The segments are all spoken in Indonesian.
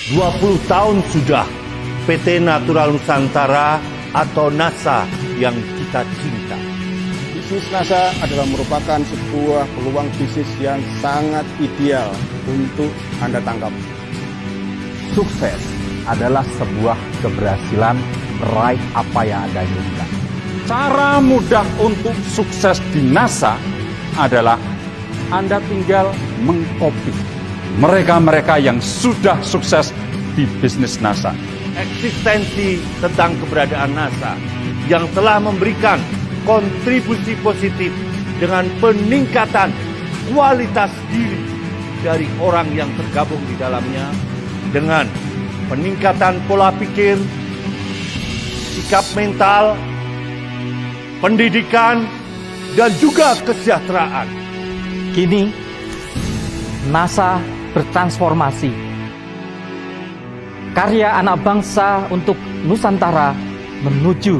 20 tahun sudah PT Natural Nusantara atau NASA yang kita cinta. Bisnis NASA adalah merupakan sebuah peluang bisnis yang sangat ideal untuk Anda tangkap. Sukses adalah sebuah keberhasilan meraih apa yang Anda inginkan. Cara mudah untuk sukses di NASA adalah Anda tinggal mengcopy mereka-mereka yang sudah sukses di bisnis NASA. Eksistensi tentang keberadaan NASA yang telah memberikan kontribusi positif dengan peningkatan kualitas diri dari orang yang tergabung di dalamnya, dengan peningkatan pola pikir, sikap mental, pendidikan, dan juga kesejahteraan. Kini, NASA bertransformasi. Karya anak bangsa untuk Nusantara menuju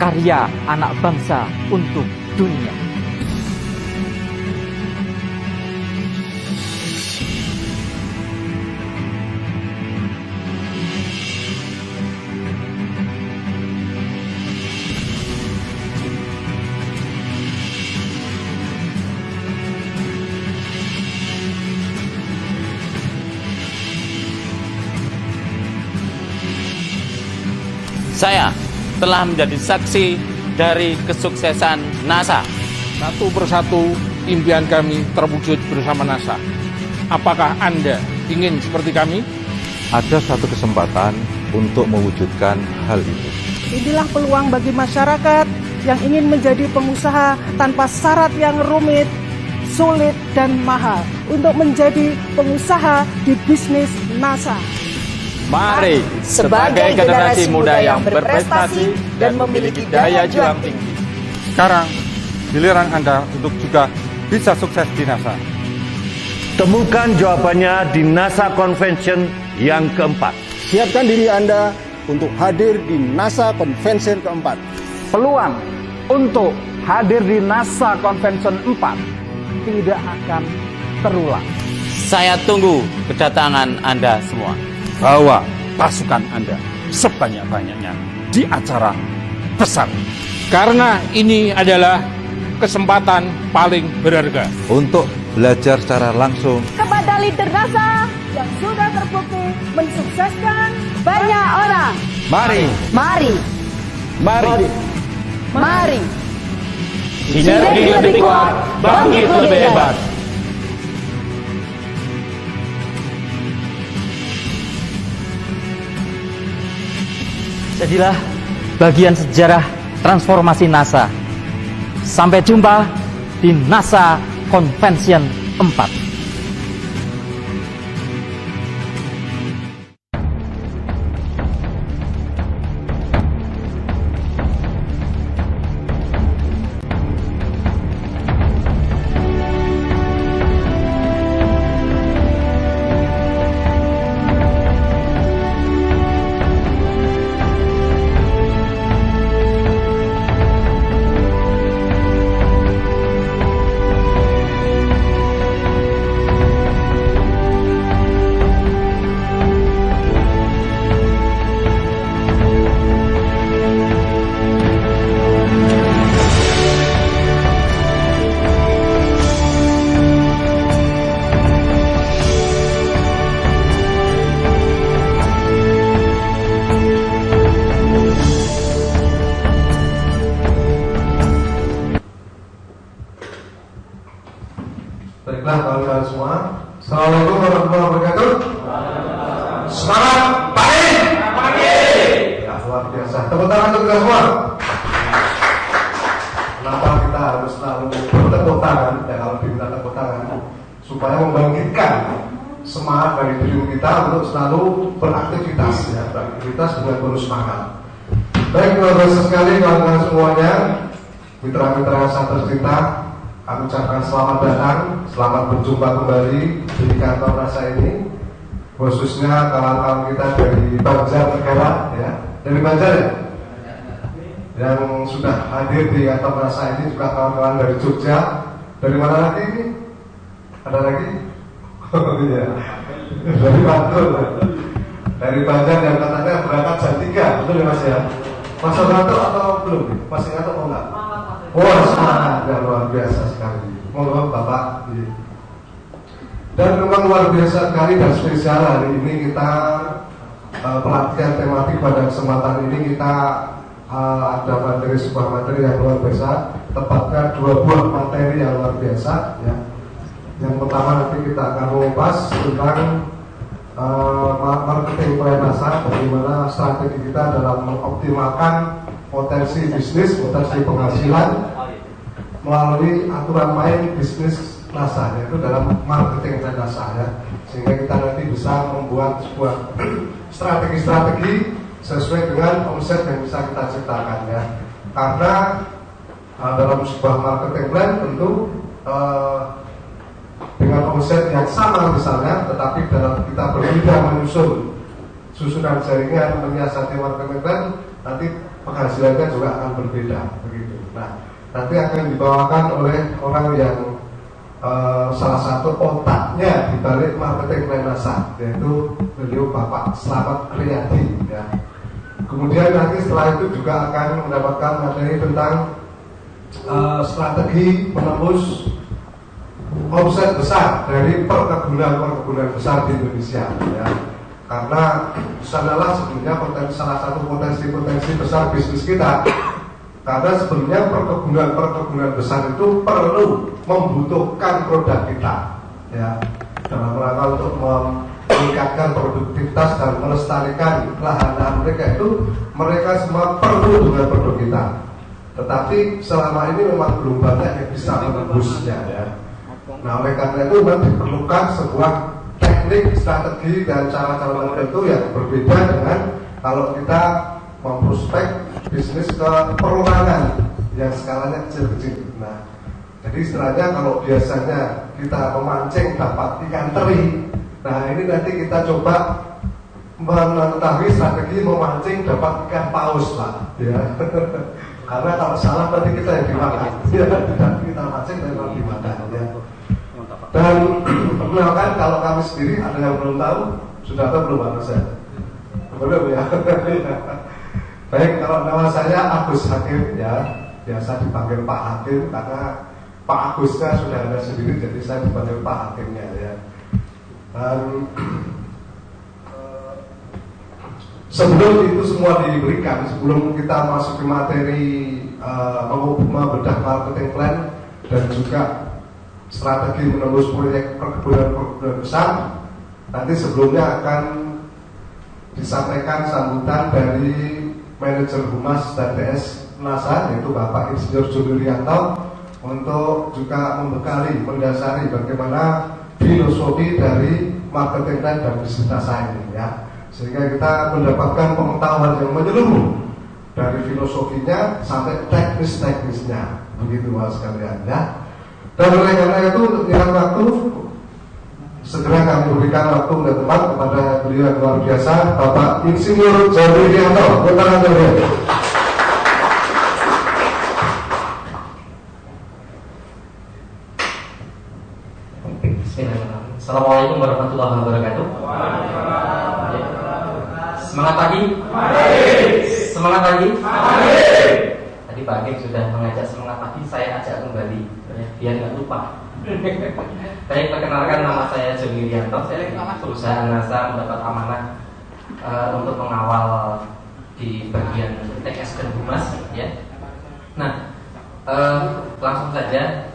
karya anak bangsa untuk dunia. Saya telah menjadi saksi dari kesuksesan NASA. Satu persatu impian kami terwujud bersama NASA. Apakah Anda ingin seperti kami? Ada satu kesempatan untuk mewujudkan hal itu. Inilah peluang bagi masyarakat yang ingin menjadi pengusaha tanpa syarat yang rumit, sulit, dan mahal untuk menjadi pengusaha di bisnis NASA. Mari, sebagai generasi muda yang berprestasi dan memiliki daya juang tinggi. Sekarang, giliran Anda untuk juga bisa sukses di NASA. Temukan jawabannya di NASA Convention yang keempat. Siapkan diri Anda untuk hadir di NASA Convention keempat. Peluang untuk hadir di NASA Convention 4 tidak akan terulang. Saya tunggu kedatangan Anda semua. Bawa pasukan Anda sebanyak-banyaknya di acara besar. Karena ini adalah kesempatan paling berharga. Untuk belajar secara langsung Kepada leader NASA yang sudah terbukti mensukseskan banyak orang. Mari, Mari, mari. mari. Sinergi lebih kuat, bangkit lebih hebat. Jadilah bagian sejarah transformasi NASA. Sampai jumpa di NASA Convention 4. Baiklah kawan-kawan semua, Assalamualaikum warahmatullahi wabarakatuh. Semangat pagi. Ya, luar biasa. Tepuk tangan untuk kita semua. Kenapa kita harus selalu bertepuk tangan? Ya, kalau diminta tepuk tangan supaya membangkitkan semangat dari diri kita untuk selalu beraktivitas, ya, beraktivitas dengan penuh semangat. Baik, luar biasa sekali kawan-kawan semuanya, mitra-mitra yang sangat tercinta. Aku ucapkan selamat datang, selamat berjumpa kembali di kantor NASA ini, khususnya kawan-kawan kita dari Banjarnegara, ya, dari Banjar ya, yang sudah hadir di kantor NASA ini, juga kawan-kawan dari Jogja. Dari mana lagi ini? Ada lagi? Oh iya, dari Bantul. dari Banjar yang katanya berangkat jam 3, betul ya Mas ya? Mas ngantuk atau belum? Masih ngantuk atau enggak? Wah, semangat, ya, luar biasa sekali. Mohon Bapak. Dan memang luar biasa sekali dan spesial hari ini kita pelatihan tematik pada kesempatan ini kita ada sebuah materi yang luar biasa, tepatnya 2 buah materi yang luar biasa ya. Yang pertama nanti kita akan mengupas tentang marketing plan NASA, bagaimana strategi kita dalam mengoptimalkan potensi bisnis, potensi penghasilan melalui aturan main bisnis NASA, yaitu dalam marketing plan NASA ya. Sehingga kita nanti bisa membuat sebuah strategi-strategi sesuai dengan omset yang bisa kita ciptakan ya. Karena dalam sebuah marketing plan tentu dengan omset yang sama misalnya, tetapi dalam kita berbeda menyusun susunan jaringan menyiasati marketing plan, nanti penghasilannya juga akan berbeda begitu. Nah, nanti akan dibawakan oleh orang yang salah satu otaknya di balik marketing plan NASA, yaitu beliau Bapak Slamet Riyadi ya. Kemudian nanti setelah itu juga akan mendapatkan materi tentang strategi menembus omset besar dari perkebunan besar di Indonesia ya. Karena sanalah sebenarnya salah satu potensi besar bisnis kita. Karena sebenarnya perkebunan besar itu perlu membutuhkan produk kita ya, dalam rangka untuk meningkatkan produktivitas dan melestarikan lahan mereka itu, mereka semua perlu dengan produk kita. Tetapi selama ini memang belum banyak yang bisa menembusnya ya. Nah, oleh karena itu memang diperlukan sebuah teknik, strategi dan cara-cara tertentu yang berbeda dengan kalau kita memprospek bisnis ke perorangan yang skalanya kecil-kecil. Nah, jadi istilahnya kalau biasanya kita memancing dapat ikan teri, nah ini nanti kita coba mengetahui strategi memancing dapat ikan paus lah ya. Karena kalau salah nanti kita yang dimakan ya, tidak kita mancing dan malah dimakan ya. Dan perkenalkan, kalau kami sendiri ada yang belum tahu, sudah tahu belum Pak saya? Belum ya. Baik, kalau nama saya Agus Hakim ya, biasa dipanggil Pak Hakim karena Pak Agusnya sudah ada sendiri, jadi saya dipanggil Pak Hakimnya ya. Dan sebelum itu semua diberikan, sebelum kita masuk ke materi membedah marketing plan dan juga strategi menembus proyek perkebunan besar, nanti sebelumnya akan disampaikan sambutan dari Manajer Humas dan DS NASA, yaitu Bapak Insinyur Joni Rianto, untuk juga membekali, mendasari bagaimana filosofi dari marketing plan dan bisnis NASA ini ya, sehingga kita mendapatkan pengetahuan yang menyeluruh dari filosofinya sampai teknisnya, begitu Mas sekalian ya. Dan oleh karena itu untuk menyerang waktu, segera kami berikan waktu dan tempat kepada beliau yang luar biasa, Bapak Insinyur Joni Rianto. Tangan Joni. Assalamualaikum warahmatullahi wabarakatuh. Semangat pagi. Semangat pagi. Tadi Pak Hakim sudah mengajak semangat pagi, saya ajak kembali biar nggak lupa. Baik, perkenalkan, nama saya Joni Rianto. Saya perusahaan NASA mendapat amanah untuk mengawal di bagian TKS dan Humas ya. Nah, langsung saja.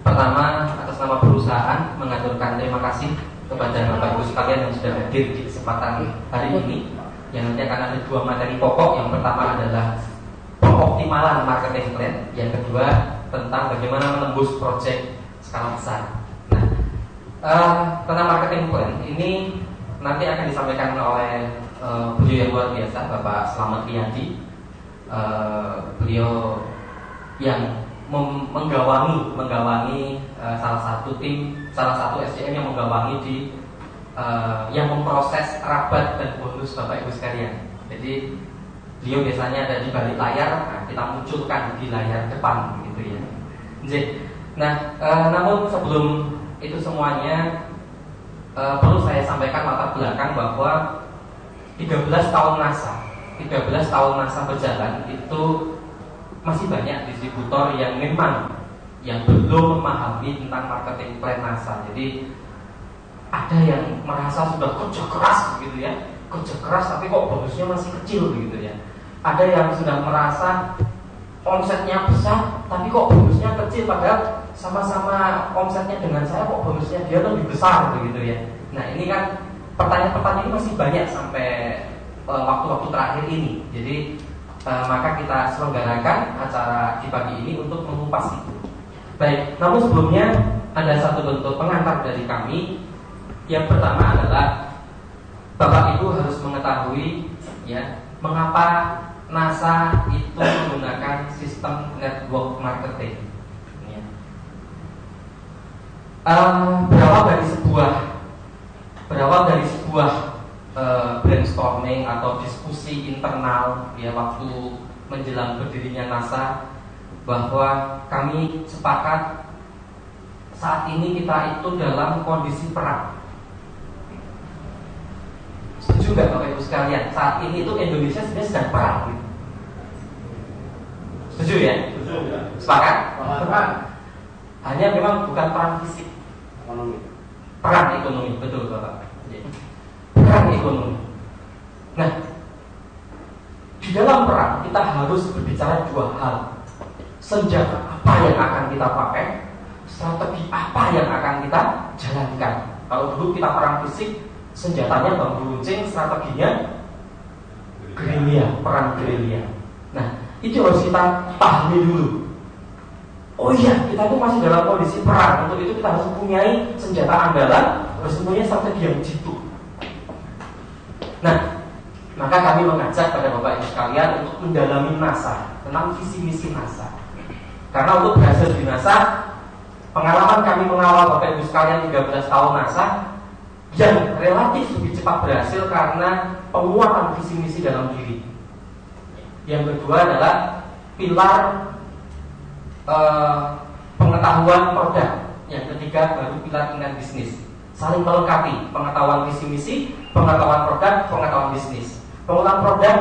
Pertama, atas nama perusahaan mengaturkan terima kasih kepada Bapak Ibu sekalian yang sudah hadir di kesempatan hari ini. Yang nanti akan ada 2 materi pokok. Yang pertama adalah pengoptimalan marketing plan. Yang kedua tentang bagaimana menembus proyek skala besar. Nah, tentang marketing plan ini nanti akan disampaikan oleh beliau yang luar biasa, Bapak Slamet Riyadi. Beliau yang menggawangi salah satu SDM yang menggawangi di yang memproses rabat dan bonus Bapak Ibu sekalian. Jadi beliau biasanya ada di balik layar, nah, kita munculkan di layar depan gitu ya. Nah, namun sebelum itu semuanya perlu saya sampaikan latar belakang bahwa 13 tahun NASA berjalan, itu masih banyak distributor yang memang yang belum memahami tentang marketing plan NASA. Jadi ada yang merasa sudah kerja keras gitu ya, kerja keras tapi kok bonusnya masih kecil gitu ya. Ada yang sudah merasa omsetnya besar tapi kok bonusnya kecil, padahal sama-sama omsetnya dengan saya kok bonusnya dia lebih besar begitu ya. Nah ini kan pertanyaan-pertanyaan ini masih banyak sampai waktu-waktu terakhir ini. Jadi maka kita selenggarakan acara di pagi ini untuk mengupas itu. Baik, namun sebelumnya ada satu bentuk pengantar dari kami. Yang pertama adalah Bapak Ibu harus mengetahui ya, mengapa NASA itu menggunakan sistem network marketing. Ya. Berawal dari sebuah brainstorming atau diskusi internal ya waktu menjelang berdirinya NASA, bahwa kami sepakat saat ini kita itu dalam kondisi perang. Setuju nggak Bapak Ibu sekalian? Saat ini itu Indonesia sebenarnya sedang perang gitu. Setuju ya? Sepakat? Hanya memang bukan perang fisik, perang ekonomi, betul Bapak. Perang ekonomi. Nah, di dalam perang kita harus berbicara dua hal. Senjata apa yang akan kita pakai, strategi apa yang akan kita jalankan. Kalau dulu kita perang fisik, senjatanya bambu runcing, strateginya gerilya, perang gerilya. Nah, itu harus kita pahami dulu. Oh iya, kita itu masih dalam kondisi perang. Untuk itu kita harus mempunyai senjata andalan, harus mempunyai strategi yang jitu. Nah, maka kami mengajak pada Bapak Ibu sekalian untuk mendalami NASA, tentang visi misi NASA. Karena untuk berhasil di NASA, pengalaman kami mengawal Bapak Ibu sekalian 13 tahun NASA, yang relatif lebih cepat berhasil karena penguatan visi misi dalam diri. Yang kedua adalah pilar pengetahuan produk. Yang ketiga baru pilar ingat bisnis. Saling melengkapi, pengetahuan visi misi, pengetahuan produk, pengetahuan bisnis. Pengetahuan produk,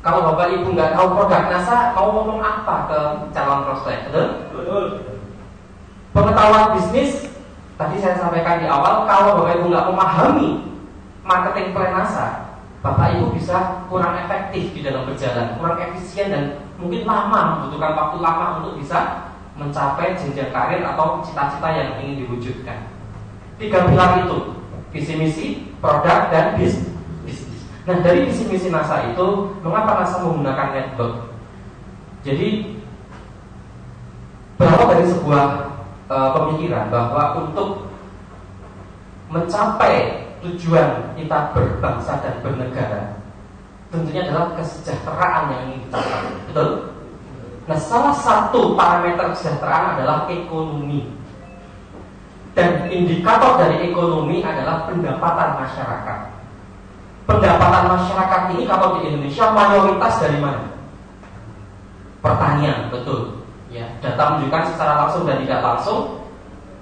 kalau Bapak Ibu nggak tahu produk NASA, mau ngomong apa ke calon prospek? Betul? Pengetahuan bisnis, tadi saya sampaikan di awal, kalau Bapak Ibu nggak memahami marketing plan NASA, Bapak Ibu bisa kurang efektif di dalam berjalan, kurang efisien dan mungkin lama, membutuhkan waktu lama untuk bisa mencapai jenjang karir atau cita-cita yang ingin diwujudkan. 3 pilar itu, visi misi, produk, dan bisnis. Nah, dari visi misi NASA itu, mengapa NASA menggunakan network? Jadi berawal dari sebuah pemikiran bahwa untuk mencapai tujuan kita berbangsa dan bernegara, tentunya adalah kesejahteraan yang ingin dicapai. Betul? Nah, salah satu parameter kesejahteraan adalah ekonomi. Dan indikator dari ekonomi adalah pendapatan masyarakat. Pendapatan masyarakat ini kalau di Indonesia mayoritas dari mana? Pertanian, betul. Ya, data menunjukkan secara langsung dan tidak langsung,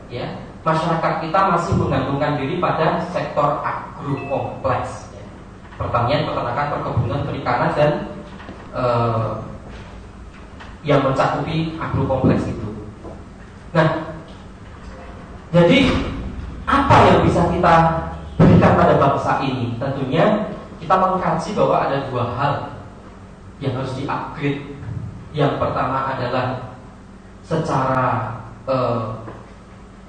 ya, masyarakat kita masih menggantungkan diri pada sektor agrokompleks, ya. Pertanian, peternakan, perkebunan, perikanan, dan yang mencakupi agrokompleks itu. Nah, jadi apa yang bisa kita berikan pada bangsa ini? Tentunya kita mengkaji bahwa ada 2 hal yang harus di-upgrade. Yang pertama adalah secara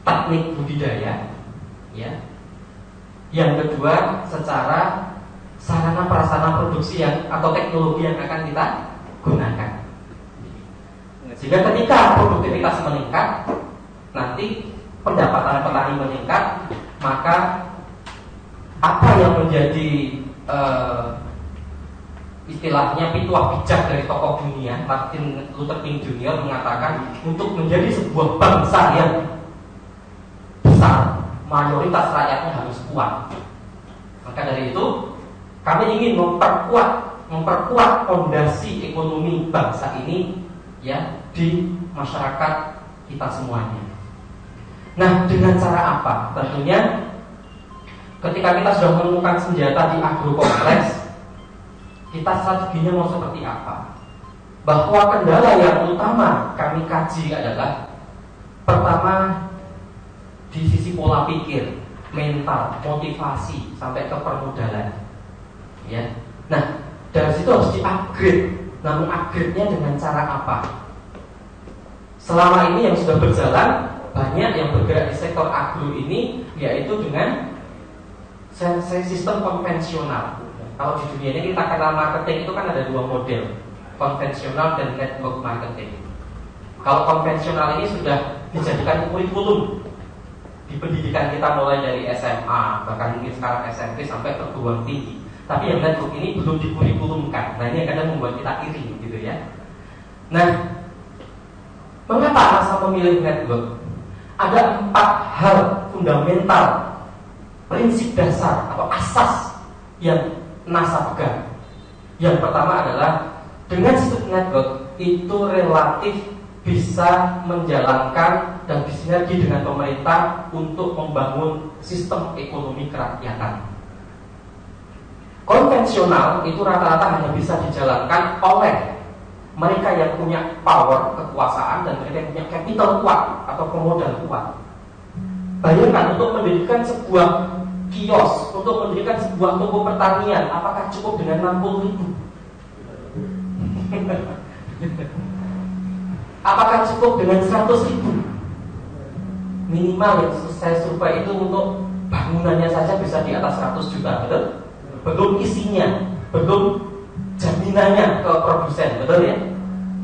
teknik budidaya, ya. Yang kedua secara sarana prasarana produksi atau teknologi yang akan kita gunakan. Sehingga ketika produktivitas meningkat, nanti pendapatan petani meningkat, maka apa yang menjadi istilahnya pituah bijak dari tokoh dunia, Martin Luther King Jr. mengatakan, untuk menjadi sebuah bangsa yang besar, mayoritas rakyatnya harus kuat. Maka dari itu, kami ingin memperkuat fondasi ekonomi bangsa ini, ya, di masyarakat kita semuanya. Nah, dengan cara apa? Tentunya ketika kita sudah menemukan senjata di agrokompleks, kita strateginya mau seperti apa. Bahwa kendala yang utama kami kaji adalah pertama di sisi pola pikir, mental, motivasi sampai ke permodalan. Ya. Nah, dari situ harus di-upgrade. Namun upgrade-nya dengan cara apa? Selama ini yang sudah berjalan, banyak yang bergerak di sektor agro ini, yaitu dengan sistem konvensional. Kalau di dunia ini kita kenal marketing itu kan ada dua model, konvensional dan network marketing. Kalau konvensional ini sudah dijadikan kurikulum di pendidikan kita mulai dari SMA, bahkan mungkin sekarang SMP sampai perguruan tinggi. Tapi yang network ini belum dikurikulumkan. Nah, ini kadang membuat kita iri gitu ya. Nah, mengapa NASA memilih network? Ada 4 hal fundamental, prinsip dasar atau asas yang NASA pegang. Yang pertama adalah dengan sistem network itu relatif bisa menjalankan dan bersinergi dengan pemerintah untuk membangun sistem ekonomi kerakyatan. Konvensional itu rata-rata hanya bisa dijalankan oleh mereka yang punya power, kekuasaan, dan mereka yang punya capital kuat atau pemodal kuat. Bayangkan untuk mendirikan sebuah kios, untuk mendirikan sebuah toko pertanian, apakah cukup dengan 60.000? Apakah cukup dengan 100.000? Minimal yang saya survei itu untuk bangunannya saja bisa di atas 100 juta, betul? Belum isinya, belum jaminannya ke produsen, betul ya?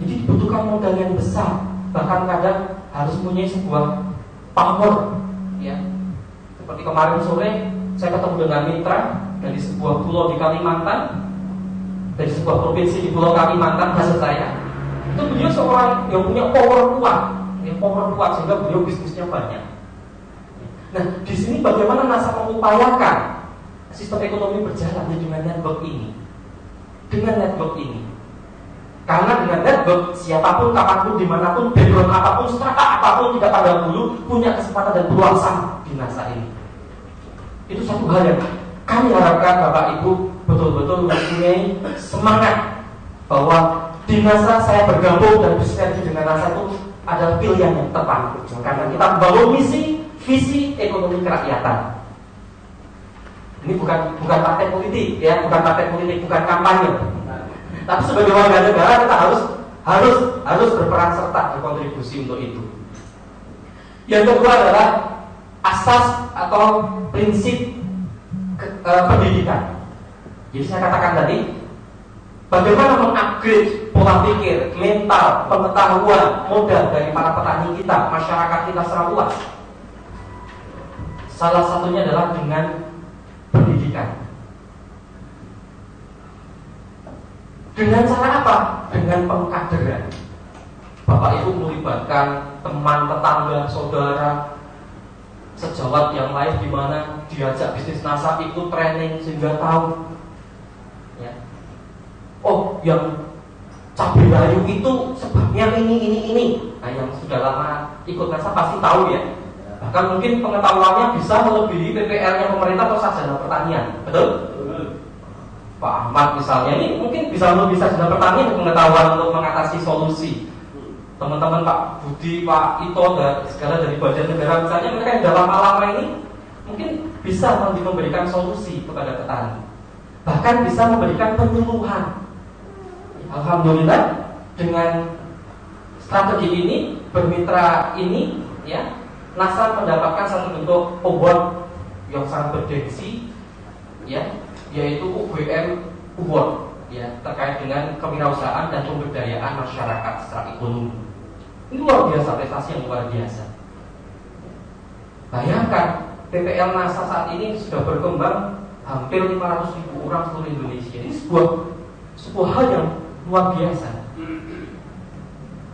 Jadi dibutuhkan modal yang besar, bahkan kadang harus punya sebuah power, ya. Seperti kemarin sore saya ketemu dengan mitra dari sebuah pulau di Kalimantan, dari sebuah provinsi di Pulau Kalimantan, maksud saya. Itu beliau seorang yang punya power kuat, sehingga beliau bisnisnya banyak. Nah, di sini bagaimana NASA mengupayakan sistem ekonomi berjalan dengan network ini. Karena dengan network, siapapun, kapanpun, dimanapun, background apapun, strata apapun, tidak pandang bulu, punya kesempatan dan peluang sama di NASA ini. Itu satu hal yang kami harapkan Bapak Ibu betul-betul mempunyai semangat bahwa di NASA saya bergabung dan bersinergi dengan NASA itu adalah pilihan yang tepat. Karena kita membangun misi, visi ekonomi kerakyatan. Ini bukan partai politik, ya, bukan kampanye. Tapi sebagai warga negara kita harus berperan serta, berkontribusi untuk itu. Yang kedua adalah asas atau prinsip pendidikan. Jadi saya katakan tadi, bagaimana mengupgrade pola pikir, mental, pengetahuan, modal dari para petani kita, masyarakat kita secara luas. Salah satunya adalah dengan pendidikan. Dengan cara apa? Dengan pengkaderan. Bapak Ibu melibatkan teman, tetangga, saudara, sejawat yang lain di mana diajak bisnis NASA ikut training sehingga tahu. Ya. Oh, yang cabai layu itu sebabnya ini. Nah, yang sudah lama ikut NASA pasti tahu ya. Bahkan mungkin pengetahuannya bisa melebihi PPL-nya pemerintah atau sarjana pertanian, betul? Pak Ahmad misalnya ini mungkin bisa lebih sarjana pertanian pengetahuan untuk mengatasi solusi. Teman-teman Pak Budi, Pak Ito, dan segala dari badan negara misalnya, mereka yang dalam lama ini mungkin bisa memberikan solusi kepada petani. Bahkan bisa memberikan penyuluhan. Alhamdulillah dengan strategi ini, bermitra ini, ya, NASA mendapatkan satu bentuk award yang sangat bergengsi, ya, yaitu UGM Award, ya, terkait dengan kewirausahaan dan pemberdayaan masyarakat secara ekonomi. Ini luar biasa, prestasi yang luar biasa. Bayangkan PPL NASA saat ini sudah berkembang hampir 500.000 orang seluruh Indonesia. Ini sebuah hal yang luar biasa.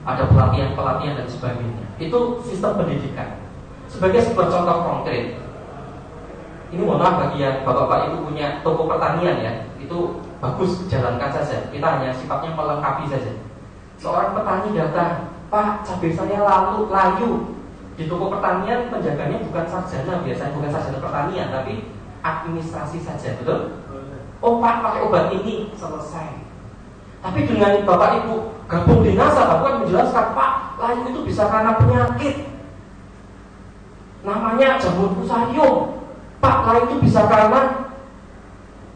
Ada pelatihan dan sebagainya. Itu sistem pendidikan. Sebagai sebuah contoh konkret, ini mohon maaf bagi yang bapak-bapak Ibu punya toko pertanian ya, itu bagus, jalankan saja. Kita hanya sifatnya melengkapi saja. Seorang petani datang, Pak, cabai saya layu. Di toko pertanian penjaganya bukan sarjana, biasanya bukan sarjana pertanian, tapi administrasi saja, betul? oh Pak pakai obat ini selesai. Tapi dengan Bapak Ibu gabung di NASA, Bapak menjelaskan, Pak, layu itu bisa karena penyakit namanya jamur fusarium. Pak, layu itu bisa karena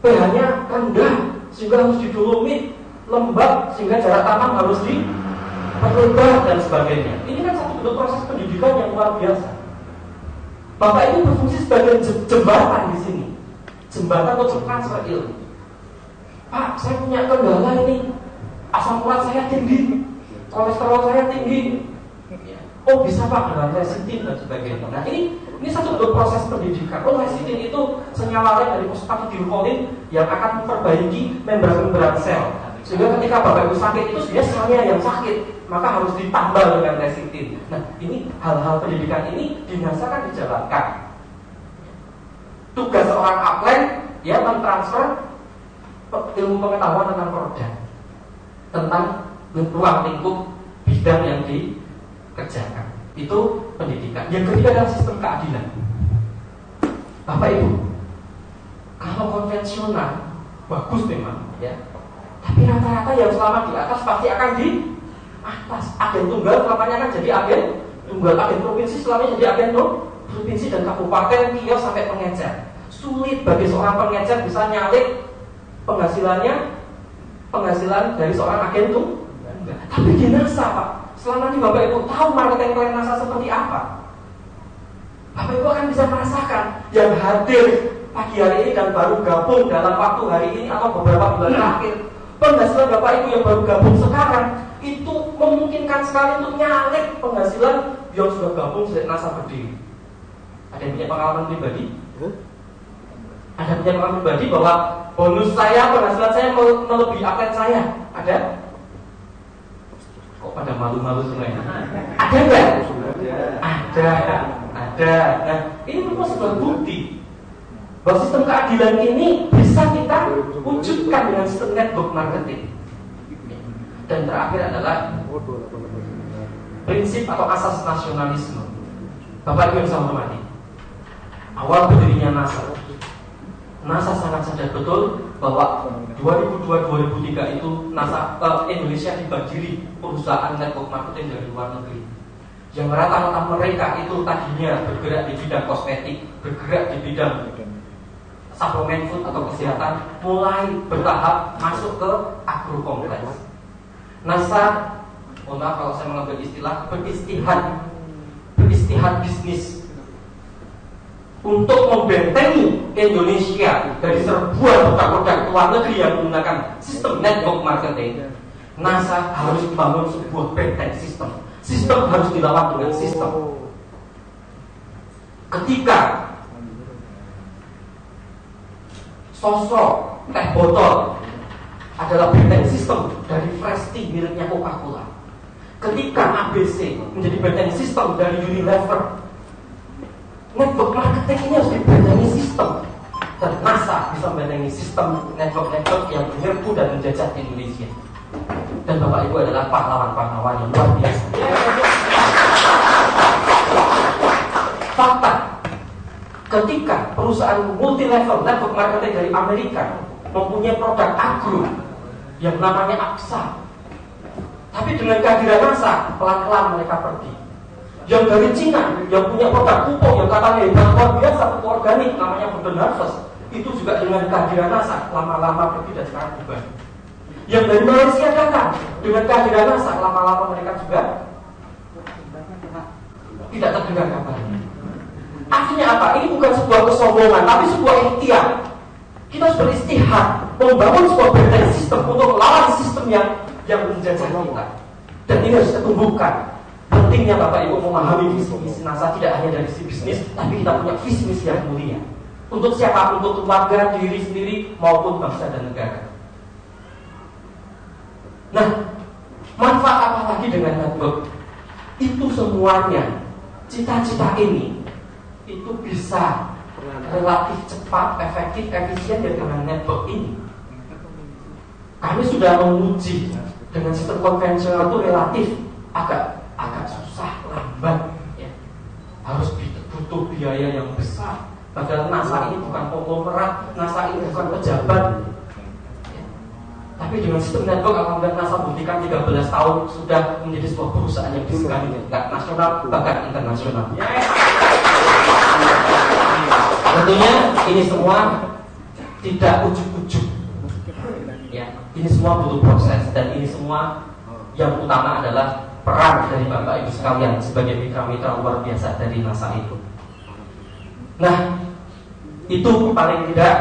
pH-nya rendah sehingga harus didolomit, lembab sehingga jarak tanam harus diperlebar dan sebagainya. Ini kan satu bentuk proses pendidikan yang luar biasa. Bapak Ibu berfungsi sebagai jembatan di sini, jembatan untuk transfer ilmu. Pak, saya punya kendala ini, asam urat saya tinggi, kolesterol saya tinggi. Oh bisa Pak dengan lecithin dan sebagainya. Nah ini satu bentuk proses pendidikan. Oh lecithin itu senyawa lain dari fosfatidilkolin yang akan memperbaiki membran-membran sel. Sehingga ketika Bapak Ibu sakit itu sebenarnya selnya yang sakit, maka harus ditambah dengan lecithin. Nah ini hal-hal pendidikan ini dinasakan dijalankan. Tugas seorang upline ya mentransfer ilmu pengetahuan tentang produk, tentang ruang lingkup bidang yang dikerjakan. Itu pendidikan. Yang ketiga adalah sistem keadilan. Bapak Ibu, kalau konvensional bagus memang ya, tapi rata-rata yang selama di atas pasti akan di atas. Agen tunggal selamanya akan jadi agen tunggal, agen provinsi selamanya jadi agen provinsi dan kabupaten, kios sampai pengecer. Sulit bagi seorang pengecer bisa nyalip penghasilan dari seorang agen tunggal. Tapi di NASA Pak, selama ini Bapak Ibu tahu marketing plan NASA seperti apa. Bapak Ibu akan bisa merasakan yang hadir pagi hari ini dan baru gabung dalam waktu hari ini atau beberapa bulan terakhir. Penghasilan Bapak Ibu yang baru gabung sekarang itu memungkinkan sekali untuk nyalip penghasilan yang sudah gabung sejak NASA berdiri. Ada yang punya pengalaman pribadi? Ada yang punya pengalaman pribadi bahwa bonus saya, penghasilan saya melebihi atlet saya? Ada? Kok pada malu-malu semuanya? Ada nggak? Ada. Nah, ini merupakan sebuah bukti bahwa sistem keadilan ini bisa kita wujudkan dengan sistem network marketing. Dan terakhir adalah prinsip atau asas nasionalisme. Bapak Ibu yang saya hormati, awal berdirinya NASA sangat sadar betul bahwa 2002-2003 itu Indonesia dibanjiri perusahaan network marketing dari luar negeri yang rata-rata mereka itu tadinya bergerak di bidang kosmetik, bergerak di bidang suplemen food atau kesehatan, mulai bertahap masuk ke agrokompleks. NASA, mohon maaf kalau saya mengambil istilah, beristihad bisnis untuk membentengi Indonesia dari serbuan produk-produk luar negeri yang menggunakan sistem network marketing. NASA harus membangun sebuah benteng sistem. Sistem harus dilawan dengan sistem. Ketika sosok teh botol adalah benteng sistem dari fresh tea miliknya Coca-Cola, ketika ABC menjadi benteng sistem dari Unilever, network marketing ini harus dibentengi sistem. Dan NASA bisa membentengi sistem network-network yang menyerbu dan menjajah Indonesia. Dan Bapak Ibu adalah pahlawan-pahlawan yang luar biasa. Fakta, ketika perusahaan multi-level network marketing dari Amerika mempunyai produk agro yang namanya AXA, tapi dengan kehadiran NASA, pelan-pelan mereka pergi. Yang dari Cina, yang punya produk pupuk yang katanya hebat luar biasa, pupuk organik namanya Golden Harvest, itu juga dengan kehadiran NASA lama-lama pergi dan sekarang bubar. Yang dari Malaysia datang dengan kehadiran NASA, lama-lama mereka juga tidak terdengar kabarnya. Artinya apa? Ini bukan sebuah kesombongan, tapi sebuah ikhtiar. Kita harus beristihad, membangun sebuah benteng sistem untuk melawan sistem yang menjajah kita. Dan ini harus kita tumbuhkan. Pentingnya Bapak Ibu memahami visi misi NASA tidak hanya dari sisi bisnis, tapi kita punya visi misi yang mulia. Untuk siapa? Untuk keluarga, diri sendiri, maupun bangsa dan negara. Nah, manfaat apa lagi dengan network? Itu semuanya, cita-cita ini, itu bisa relatif cepat, efektif, efisien dengan network ini. Kami sudah menguji dengan sistem konvensional itu relatif agak susah, lambat, ya. Harus butuh biaya yang besar. Padahal NASA ini bukan konglomerat, NASA ini bukan pejabat Tapi dengan sistem network, alhamdulillah NASA buktikan 13 tahun sudah menjadi sebuah perusahaan yang disegani tingkat nasional bahkan internasional. Tentunya ini semua tidak ujuk-ujuk, ya. Ini semua butuh proses dan ini semua yang utama adalah peran dari Bapak Ibu sekalian sebagai mitra-mitra luar biasa dari NASA itu. Nah, itu paling tidak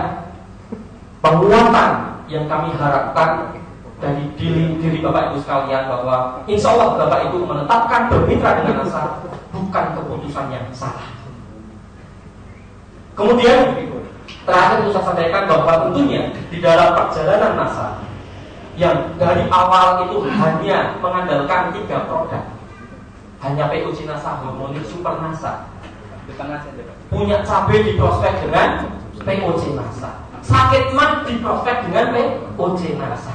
penguatan yang kami harapkan dari diri Bapak Ibu sekalian, bahwa insya Allah Bapak Ibu menetapkan bermitra dengan NASA bukan keputusan yang salah. Kemudian terakhir saya sampaikan bahwa tentunya di dalam perjalanan NASA yang dari awal itu hanya mengandalkan 3 produk, hanya POC NASA, Harmonic, Super NASA, punya cabai di prospek dengan POC NASA, sakit mah di prospek dengan POC NASA.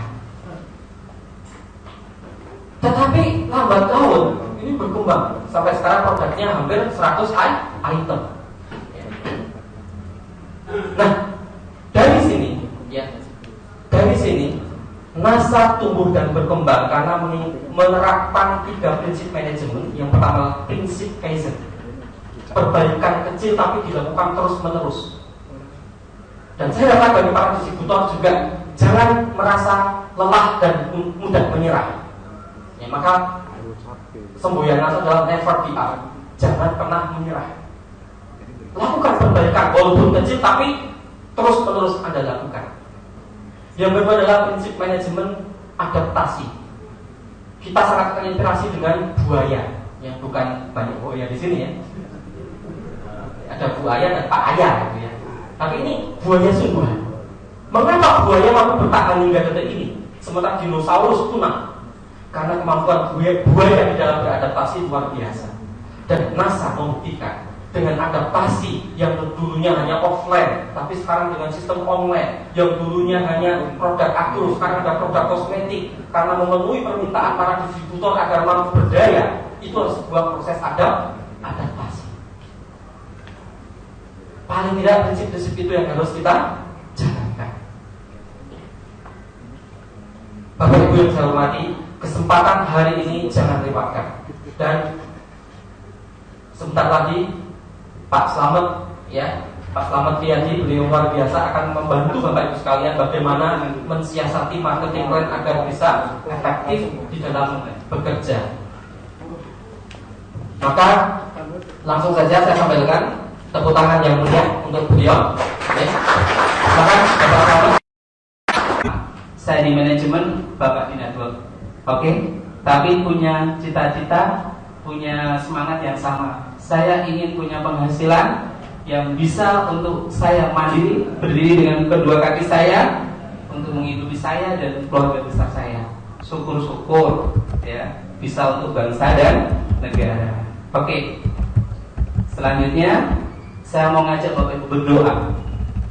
Tetapi lambat laun ini berkembang sampai sekarang produknya hampir 100 item. Nah, dari sini NASA tumbuh dan berkembang karena menerapkan 3 prinsip manajemen. Yang pertama, prinsip Kaizen, perbaikan kecil tapi dilakukan terus-menerus. Dan saya harap bagi para distributor juga jangan merasa lelah dan mudah menyerah. Ya, maka semboyan NASA adalah never give up, jangan pernah menyerah. Lakukan perbaikan walaupun kecil tapi terus-menerus Anda lakukan. Yang kedua adalah prinsip manajemen adaptasi. Kita sangat terinspirasi dengan buaya, yang bukan banyak buaya di sini ya. Ada buaya dan Pak Ayah gitu ya. Tapi ini buaya sungguhan. Mengapa buaya mampu bertahan hingga detik ini sementara dinosaurus punah? Karena kemampuan buaya di dalam beradaptasi luar biasa. Dan NASA membuktikan dengan adaptasi yang dulunya hanya offline, tapi sekarang dengan sistem online. Yang dulunya hanya produk aktif, sekarang ada produk kosmetik. Karena memenuhi permintaan para distributor agar mampu berdaya, itu adalah sebuah proses adaptasi. Paling tidak prinsip-prinsip itu yang harus kita jalankan. Bapak Ibu yang saya hormati, kesempatan hari ini jangan lewatkan. Dan sebentar lagi Pak Slamet, ya, Pak Slamet Riyadi, beliau luar biasa akan membantu Bapak Ibu sekalian bagaimana mensiasati marketing plan agar bisa efektif di dalam bekerja. Maka langsung saja saya sampaikan tepuk tangan yang mulia untuk beliau. Ya. Silakan Bapak Slamet. Saya di manajemen, Bapak di network. Oke, tapi punya cita-cita, punya semangat yang sama. Saya ingin punya penghasilan yang bisa untuk saya mandiri, berdiri dengan kedua kaki saya, untuk menghidupi saya dan keluarga besar saya. Syukur-syukur ya, bisa untuk bangsa dan negara. Oke. Selanjutnya saya mau ngajak Bapak Ibu berdoa.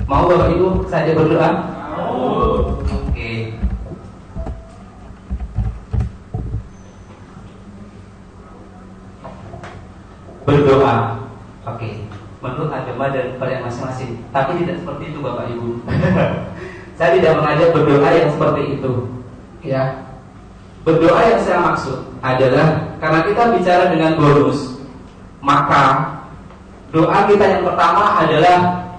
Mau Bapak Ibu saya berdoa? Mau. Oke. Berdoa, oke, menurut agama dan percaya masing-masing. Tapi tidak seperti itu Bapak Ibu. Saya tidak mengajak berdoa yang seperti itu. Ya, berdoa yang saya maksud adalah karena kita bicara dengan bonus, maka doa kita yang pertama adalah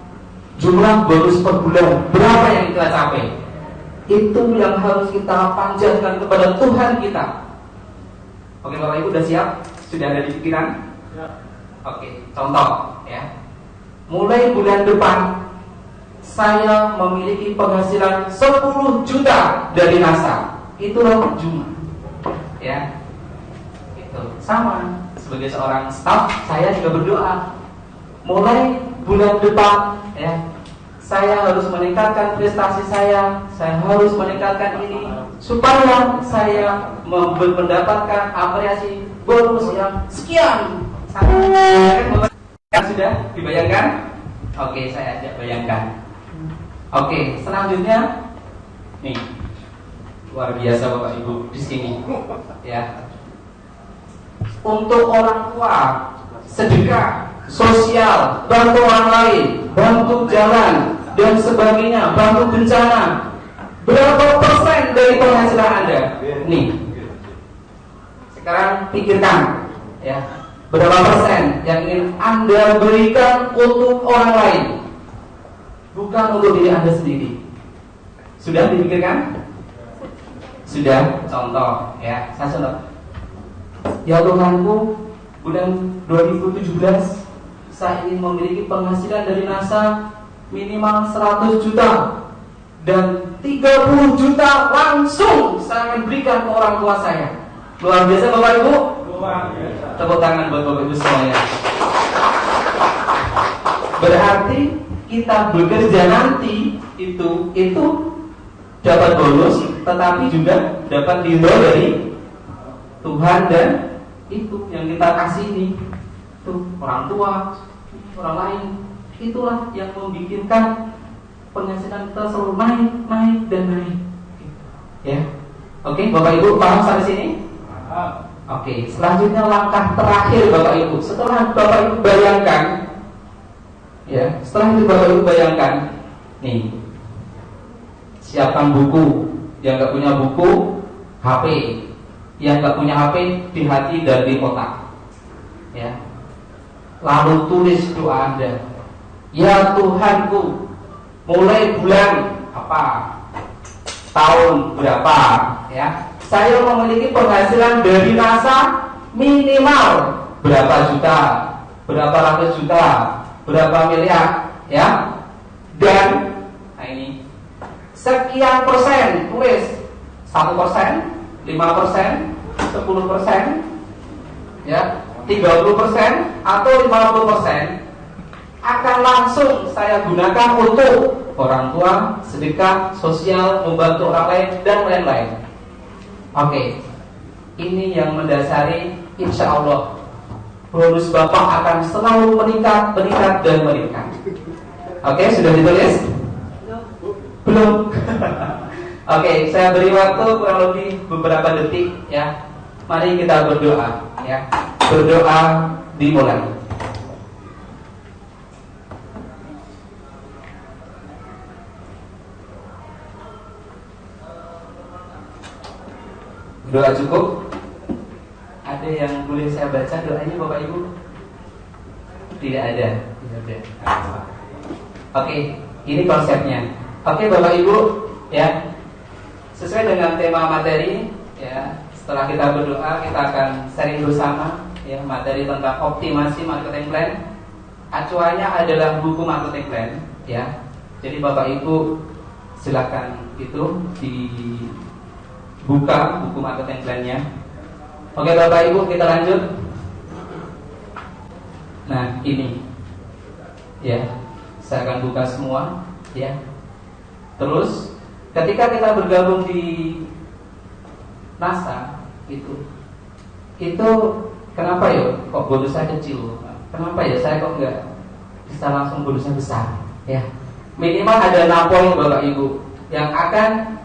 jumlah bonus per bulan berapa yang kita capai. Itu yang harus kita panjatkan kepada Tuhan kita. Oke Bapak Ibu, sudah siap? Sudah ada di pikiran? Oke, contoh ya. Mulai bulan depan saya memiliki penghasilan 10 juta dari NASA. Itulah cuma ya. Itu sama sebagai seorang staf, saya juga berdoa. Mulai bulan depan ya, saya harus meningkatkan prestasi saya harus meningkatkan ini supaya saya mendapatkan apresiasi bonus yang sekian. Sudah dibayangkan? Oke, saya ajak bayangkan. Oke, selanjutnya nih luar biasa Bapak Ibu di sini ya. Untuk orang tua, sedekah, sosial, bantu orang lain, bantu jalan dan sebagainya, bantu bencana, Berapa persen dari penghasilan Anda? Nih. Sekarang pikirkan, ya, berapa persen yang ingin Anda berikan untuk orang lain, bukan untuk diri Anda sendiri. Sudah dipikirkan? Sudah. Contoh, ya, saya contoh. Ya Tuhanku, bulan 2017 saya ingin memiliki penghasilan dari NASA minimal 100 juta dan 30 juta langsung saya akan berikan ke orang tua saya. Luar biasa Bapak Ibu? Luar biasa. Tepuk tangan buat Bapak Ibu semuanya. Berarti kita bekerja nanti itu dapat bonus, tetapi juga dapat ridho dari Tuhan, dan itu yang kita kasih ini tuh orang tua, orang lain. Itulah yang membikinkan penghasilan kita selalu naik dan naik. Ya, oke, Bapak Ibu paham sampai sini? Oke, selanjutnya langkah terakhir Bapak Ibu. Setelah Bapak Ibu bayangkan, ya, setelah itu Bapak Ibu bayangkan, nih, siapkan buku. Yang nggak punya buku, HP. Yang nggak punya HP, di hati dan di kotak. Ya, lalu tulis doa Anda. Ya Tuhanku, mulai bulan apa, tahun berapa, ya, saya memiliki penghasilan dari NASA minimal berapa juta, berapa ratus juta, berapa miliar, ya, dan nah ini sekian persen, tulis 1%, 5%, 10%, ya, 30% atau 50% akan langsung saya gunakan untuk orang tua, sedekah, sosial, membantu orang lain, dan lain-lain. Oke, ini yang mendasari, insya Allah bonus Bapak akan selalu meningkat, dan meningkat. Oke, sudah ditulis? Belum? Oke, saya beri waktu kurang lebih beberapa detik, ya. Mari kita berdoa, ya. Berdoa dimulai. Doa cukup? Ada yang boleh saya baca doanya Bapak Ibu? Tidak ada. Oke, ini konsepnya. Oke Bapak Ibu, ya, sesuai dengan tema materi, ya, setelah kita berdoa kita akan sharing bersama, ya, materi tentang optimasi marketing plan. Acuannya adalah buku marketing plan, ya. Jadi Bapak Ibu silakan itu dibuka buku marketing plan-nya. Oke Bapak Ibu, kita lanjut. Nah ini, ya, saya akan buka semua, ya. Terus ketika kita bergabung di NASA itu kenapa ya kok bonusnya kecil? Kenapa ya saya kok nggak bisa langsung bonusnya besar? Ya, minimal ada 6 poin Bapak Ibu yang akan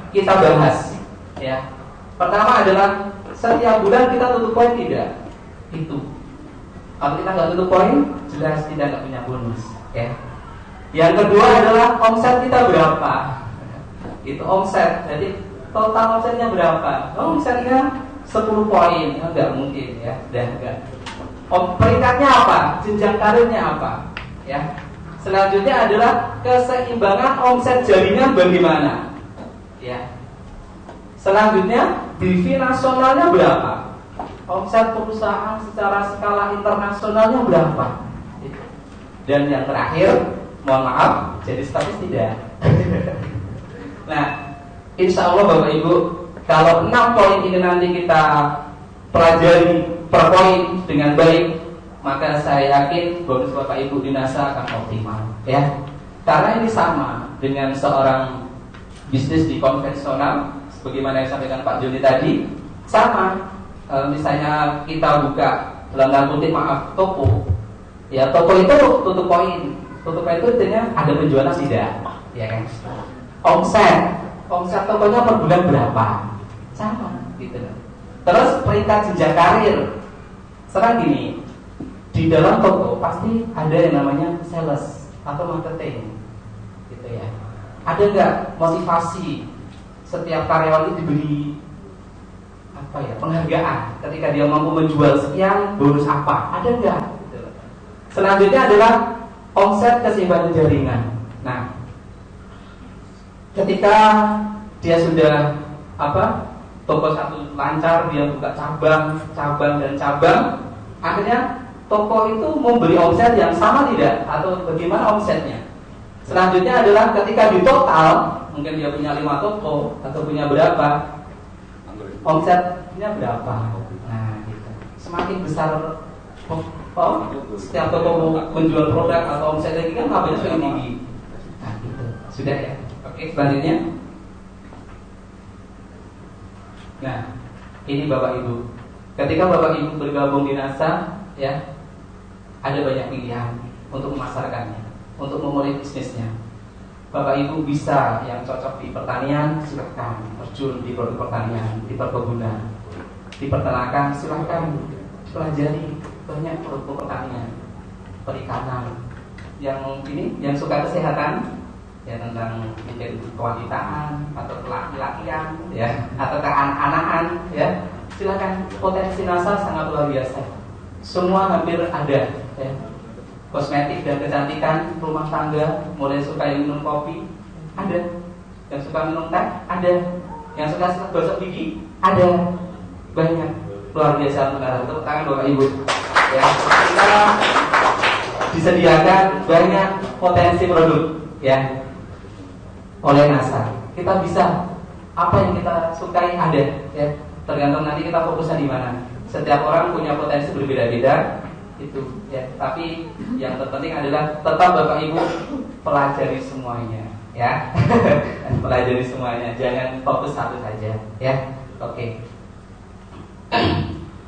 kita bahas. Ya, pertama adalah setiap bulan kita tutup poin tidak? Itu. Kalau kita nggak tutup poin, jelas kita nggak punya bonus. Ya. Yang kedua adalah omset kita berapa? Itu omset. Jadi total omsetnya berapa? Omsetnya 10 poin. Enggak mungkin, ya. Enggak. Peringkatnya apa? Jenjang karirnya apa? Ya. Selanjutnya adalah keseimbangan omset jaringan bagaimana? Ya. Selanjutnya BV nasionalnya berapa? Omset perusahaan secara skala internasionalnya berapa? Dan yang terakhir, mohon maaf, jadi statis tidak. Nah, insya Allah Bapak Ibu, kalau 6 poin ini nanti kita pelajari per poin dengan baik, maka saya yakin bonus Bapak Ibu di NASA akan optimal, ya. Karena ini sama dengan seorang bisnis di konvensional, sebagaimana yang disampaikan Pak Joni tadi, sama. Misalnya kita buka dalam tanda kutip, maaf, toko, ya, toko itu tutup poin. Tutup poin itu artinya ada penjualan tidak, ya kan? Omset tokonya per bulan berapa? Sama, gitu. Terus peringkat jenjang karir. Sekarang gini, di dalam toko pasti ada yang namanya sales atau marketing, gitu ya. Ada nggak motivasi setiap karyawan itu diberi penghargaan ketika dia mampu menjual sekian, bonus apa? Ada nggak? Selanjutnya adalah omset keseimbangan jaringan. Nah, ketika dia sudah toko satu lancar, dia buka cabang dan cabang, akhirnya toko itu memberi omset yang sama tidak? Atau bagaimana omsetnya? Selanjutnya adalah ketika di total, mungkin dia punya 5 toko atau punya berapa, omsetnya berapa. Nah, gitu. Semakin besar setiap toko menjual produk atau omset lagi kan labanya semakin tinggi. Nah, gitu. Sudah ya. Oke, selanjutnya. Nah, ini Bapak Ibu. Ketika Bapak Ibu bergabung di NASA, ya, ada banyak pilihan untuk memasarkannya, untuk memulai bisnisnya. Bapak Ibu bisa yang cocok di pertanian, silakan terjun di produk pertanian, di perkebunan, di peternakan, silakan pelajari banyak produk pertanian, perikanan. Yang suka kesehatan, ya tentang mungkin kewanitaan atau laki-lakian, ya atau keanak-anakan, ya silakan. Potensi NASA sangat luar biasa. Semua hampir ada, ya. Kosmetik dan kecantikan, rumah tangga, mulai suka yang minum kopi, ada. Yang suka minum teh, ada. Yang suka gosok gigi, ada. Banyak. Luar biasa benar. Tepuk tangan Bapak Ibu. Ya, kita disediakan banyak potensi produk, ya, oleh NASA. Kita bisa, apa yang kita sukai ada, ya. Tergantung nanti kita fokusnya di mana. Setiap orang punya potensi berbeda-beda. Itu ya, tapi yang terpenting adalah tetap Bapak Ibu pelajari semuanya, ya. Pelajari semuanya, jangan fokus satu saja, ya. Oke.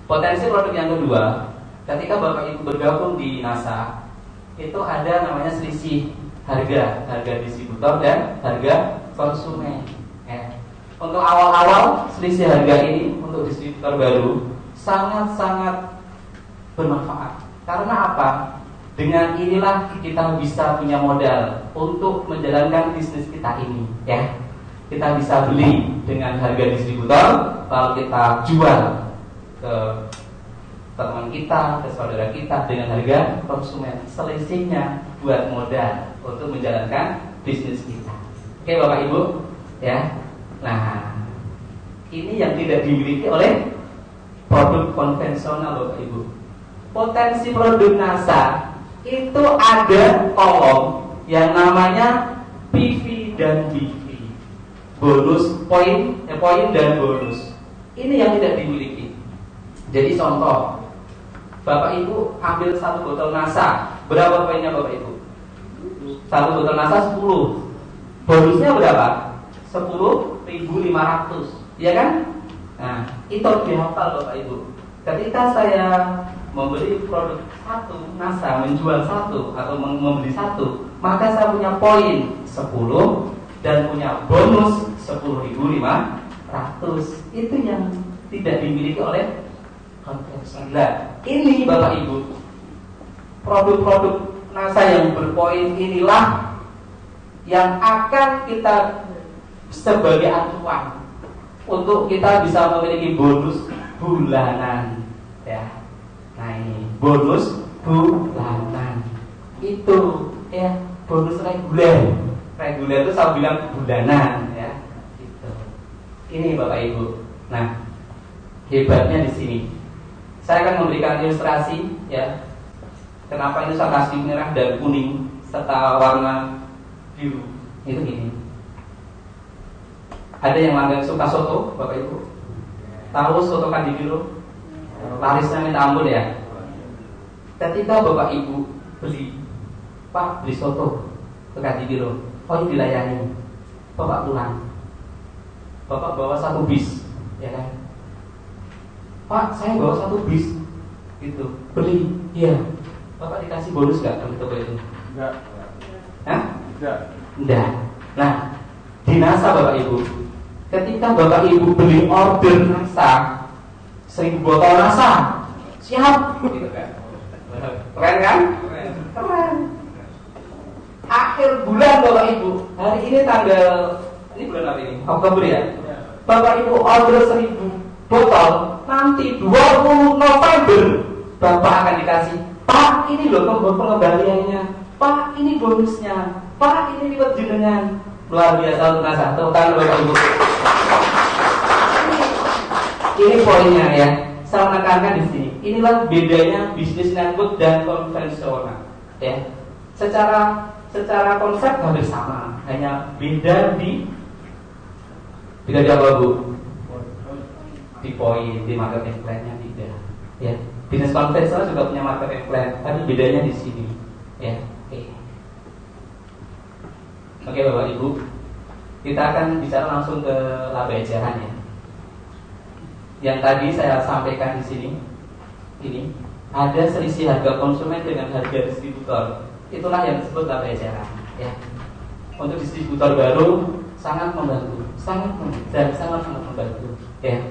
Potensi produk yang kedua, ketika Bapak Ibu bergabung di NASA, itu ada namanya selisih harga distributor dan harga konsumen, ya. Untuk awal-awal selisih harga ini untuk distributor baru sangat-sangat bermanfaat. Karena apa? Dengan inilah kita bisa punya modal untuk menjalankan bisnis kita ini, ya. Kita bisa beli dengan harga distributor, lalu kita jual ke teman kita, ke saudara kita dengan harga konsumen. Selisihnya buat modal untuk menjalankan bisnis kita. Oke Bapak Ibu, ya. Nah, ini yang tidak dimiliki oleh produk konvensional Bapak Ibu. Potensi produk NASA itu ada kolom yang namanya PV dan BV, bonus poin dan bonus. Ini yang tidak dimiliki. Jadi contoh, Bapak Ibu ambil satu botol NASA, berapa poinnya Bapak Ibu? Satu botol NASA 10. Bonusnya berapa? 10.500, ya kan? Nah, itu dihafal Bapak Ibu. Ketika saya membeli produk satu, NASA menjual satu atau membeli satu, maka saya punya poin 10 dan punya bonus 10.500. Itu yang tidak dimiliki oleh konvensional. Ini Bapak Ibu, produk-produk NASA yang berpoin inilah yang akan kita sebagai acuan untuk kita bisa memiliki bonus bulanan, ya. Nah ini bonus bulanan itu, ya, bonus reguler itu saya bilang bulanan, ya. Gitu. Ini Bapak Ibu. Nah, hebatnya di sini. Saya akan memberikan ilustrasi, ya. Kenapa ini saya kasih merah dan kuning serta warna biru? Itu gini. Ada yang langganan suka soto, Bapak Ibu? Tahu soto Kandibiro? Larisnya minta ampun, ya. Ketika Bapak Ibu beli soto ke Kandibiro, ini dilayani. Bapak pulang, Bapak bawa satu bis, ya kan? Pak, saya bawa satu bis, gitu. Beli, iya. Bapak dikasih bonus nggak dari toko itu? Enggak. Hah? Enggak. Nah, di NASA Bapak Ibu, ketika Bapak Ibu beli order NASA 1000 botol NASA, siap, gitu kan? Keren kan? Keren. akhir bulan Bapak Ibu, hari ini ini bulan apa ini? Oktober ya. Bapak Ibu order 1000 botol, nanti 20 November Bapak akan dikasih, Pak ini loh pengembaliannya, Pak ini bonusnya, Pak ini liwat jenengan. Luar biasa untuk NASA. Tepuk tangan Bapak Ibu. Ini poinnya ya. Saya menekankan di sini. Inilah bedanya bisnis network dan konvensional. Ya. Secara konsep hampir sama, hanya beda di apa Bu? Di poin, di marketing plan-nya tidak. Ya. Bisnis konvensional juga punya marketing plan, tapi bedanya di sini. Ya. Oke Bapak Ibu, kita akan bicara langsung ke laba eceran ya. Yang tadi saya sampaikan di sini, ini ada selisih harga konsumen dengan harga distributor. Itulah yang disebut laba eceran. Ya. Untuk distributor baru sangat membantu, sangat membantu. Ya.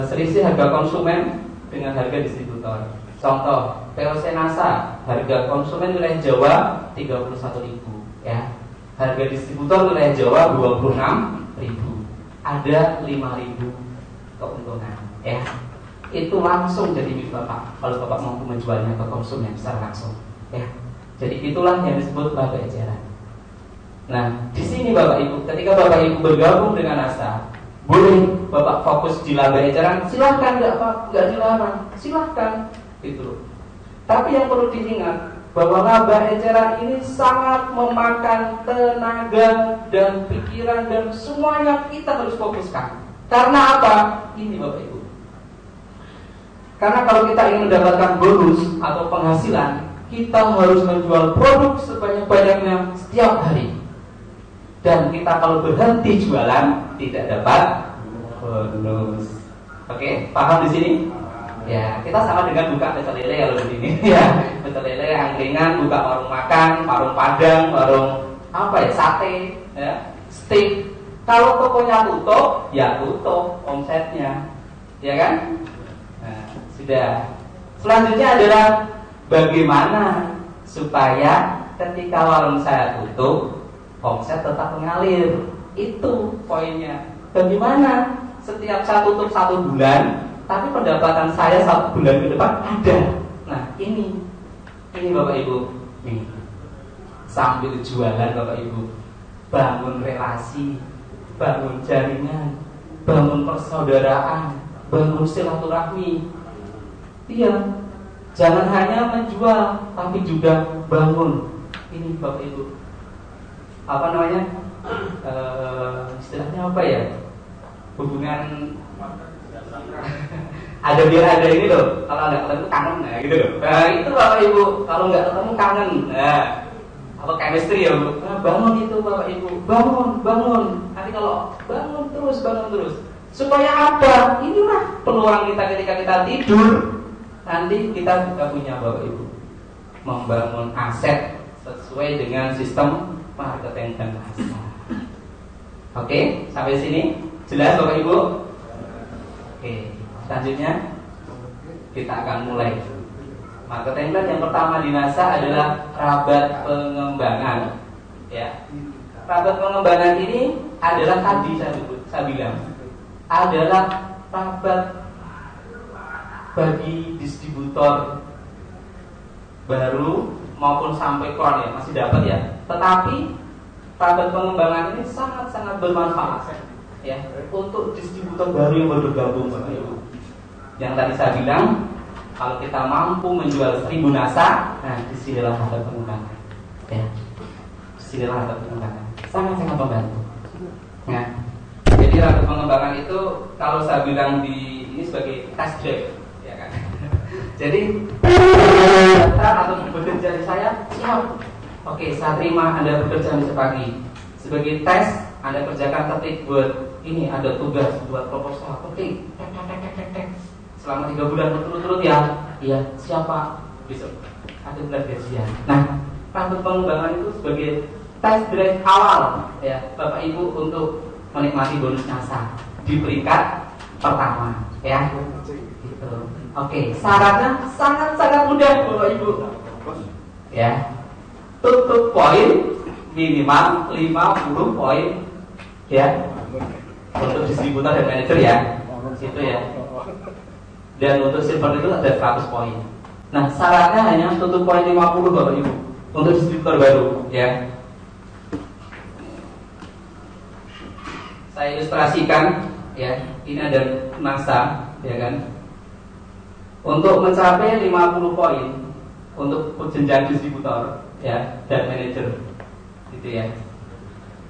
Selisih harga konsumen dengan harga distributor. Contoh, POC NASA, harga konsumen wilayah Jawa 31.000 ya. Harga distributor wilayah Jawa 26.000. Ada 5.000 keuntungan ya. Itu langsung jadi milik Bapak kalau Bapak mampu menjualnya ke konsumen secara langsung ya. Jadi itulah yang disebut laba eceran. Nah, di sini Bapak Ibu, ketika Bapak Ibu bergabung dengan NASA, boleh Bapak fokus di laba eceran, silahkan, nggak dilarang, silahkan. Itu. Tapi yang perlu diingat bahwa laba eceran ini sangat memakan tenaga dan pikiran dan semuanya kita harus fokuskan. Karena apa? Ini Bapak Ibu. Karena kalau kita ingin mendapatkan bonus atau penghasilan, kita harus menjual produk sebanyak-banyaknya setiap hari. Dan kita kalau berhenti jualan tidak dapat bonus. Oke, paham di sini? Ya, kita sama dengan buka pecel lele kalau begini ya. Pecel lele, angkringan, buka warung makan, warung padang, warung apa ya, sate, ya, steak. Kalau tokonya tutup, ya tutup omsetnya, ya kan? Nah, sudah. Selanjutnya adalah bagaimana supaya ketika warung saya tutup, omset tetap mengalir. Itu poinnya. Bagaimana setiap saya tutup 1 bulan, tapi pendapatan saya 1 bulan ke depan ada. Nah ini Bapak Ibu, nih sambil jualan Bapak Ibu, bangun relasi, bangun jaringan, bangun persaudaraan, bangun silaturahmi. Iya, jangan hanya menjual, tapi juga bangun. Ini Bapak Ibu, apa namanya? Istilahnya apa ya? Hubungan ada biar ada ini loh, kalau nggak ketemu kangen, nah gitu loh. Nah itu Bapak Ibu, kalau nggak ketemu kangen, nah apa chemistry ya Bu? Nah, bangun itu Bapak Ibu, bangun. Nanti kalau bangun terus, supaya apa? Inilah peluang kita ketika kita tidur, nanti kita juga punya Bapak Ibu, membangun aset sesuai dengan sistem marketing dan pasar. Oke, sampai sini jelas Bapak Ibu? Oke, selanjutnya kita akan mulai. Marketing plan yang pertama di NASA adalah rabat pengembangan. Ya, rabat pengembangan ini adalah tadi saya bilang adalah rabat bagi distributor baru maupun sampai core ya, masih dapat ya. Tetapi rabat pengembangan ini sangat-sangat bermanfaat ya untuk distributor baru yang baru bergabung Bapak Ibu. Yang tadi saya bilang, kalau kita mampu menjual 1000 NASA, nah disinilah rabat pengembangan ya. Disinilah rabat pengembangan, sangat-sangat membantu. Nah, jadi rabat pengembangan itu kalau saya bilang di ini sebagai test drive ya kan. Jadi daftar atau bekerja di saya siap. Oke, saya terima Anda bekerja besok pagi. Sebagai tes, Anda kerjakan ketik buat ini, ada tugas buat proposal, ketik, tek. Selama 3 bulan berturut-turut ya. Iya, siapa? Besok ada bulan gajian. Nah, rabat pengembangan itu sebagai tes drive awal ya Bapak Ibu untuk menikmati bonus NASA di peringkat pertama ya. Gitu. Oke, syaratnya sangat-sangat mudah Bapak Ibu. Ya. tutup poin minimal 50 poin ya untuk distributor dan manajer ya, itu ya. Dan untuk silver itu ada 100 poin. Nah, syaratnya hanya tutup poin 50 Bapak Ibu untuk distributor baru ya. Saya ilustrasikan ya, ini ada NASA ya kan. Untuk mencapai 50 poin untuk jenjang distributor ya dan manajer gitu ya.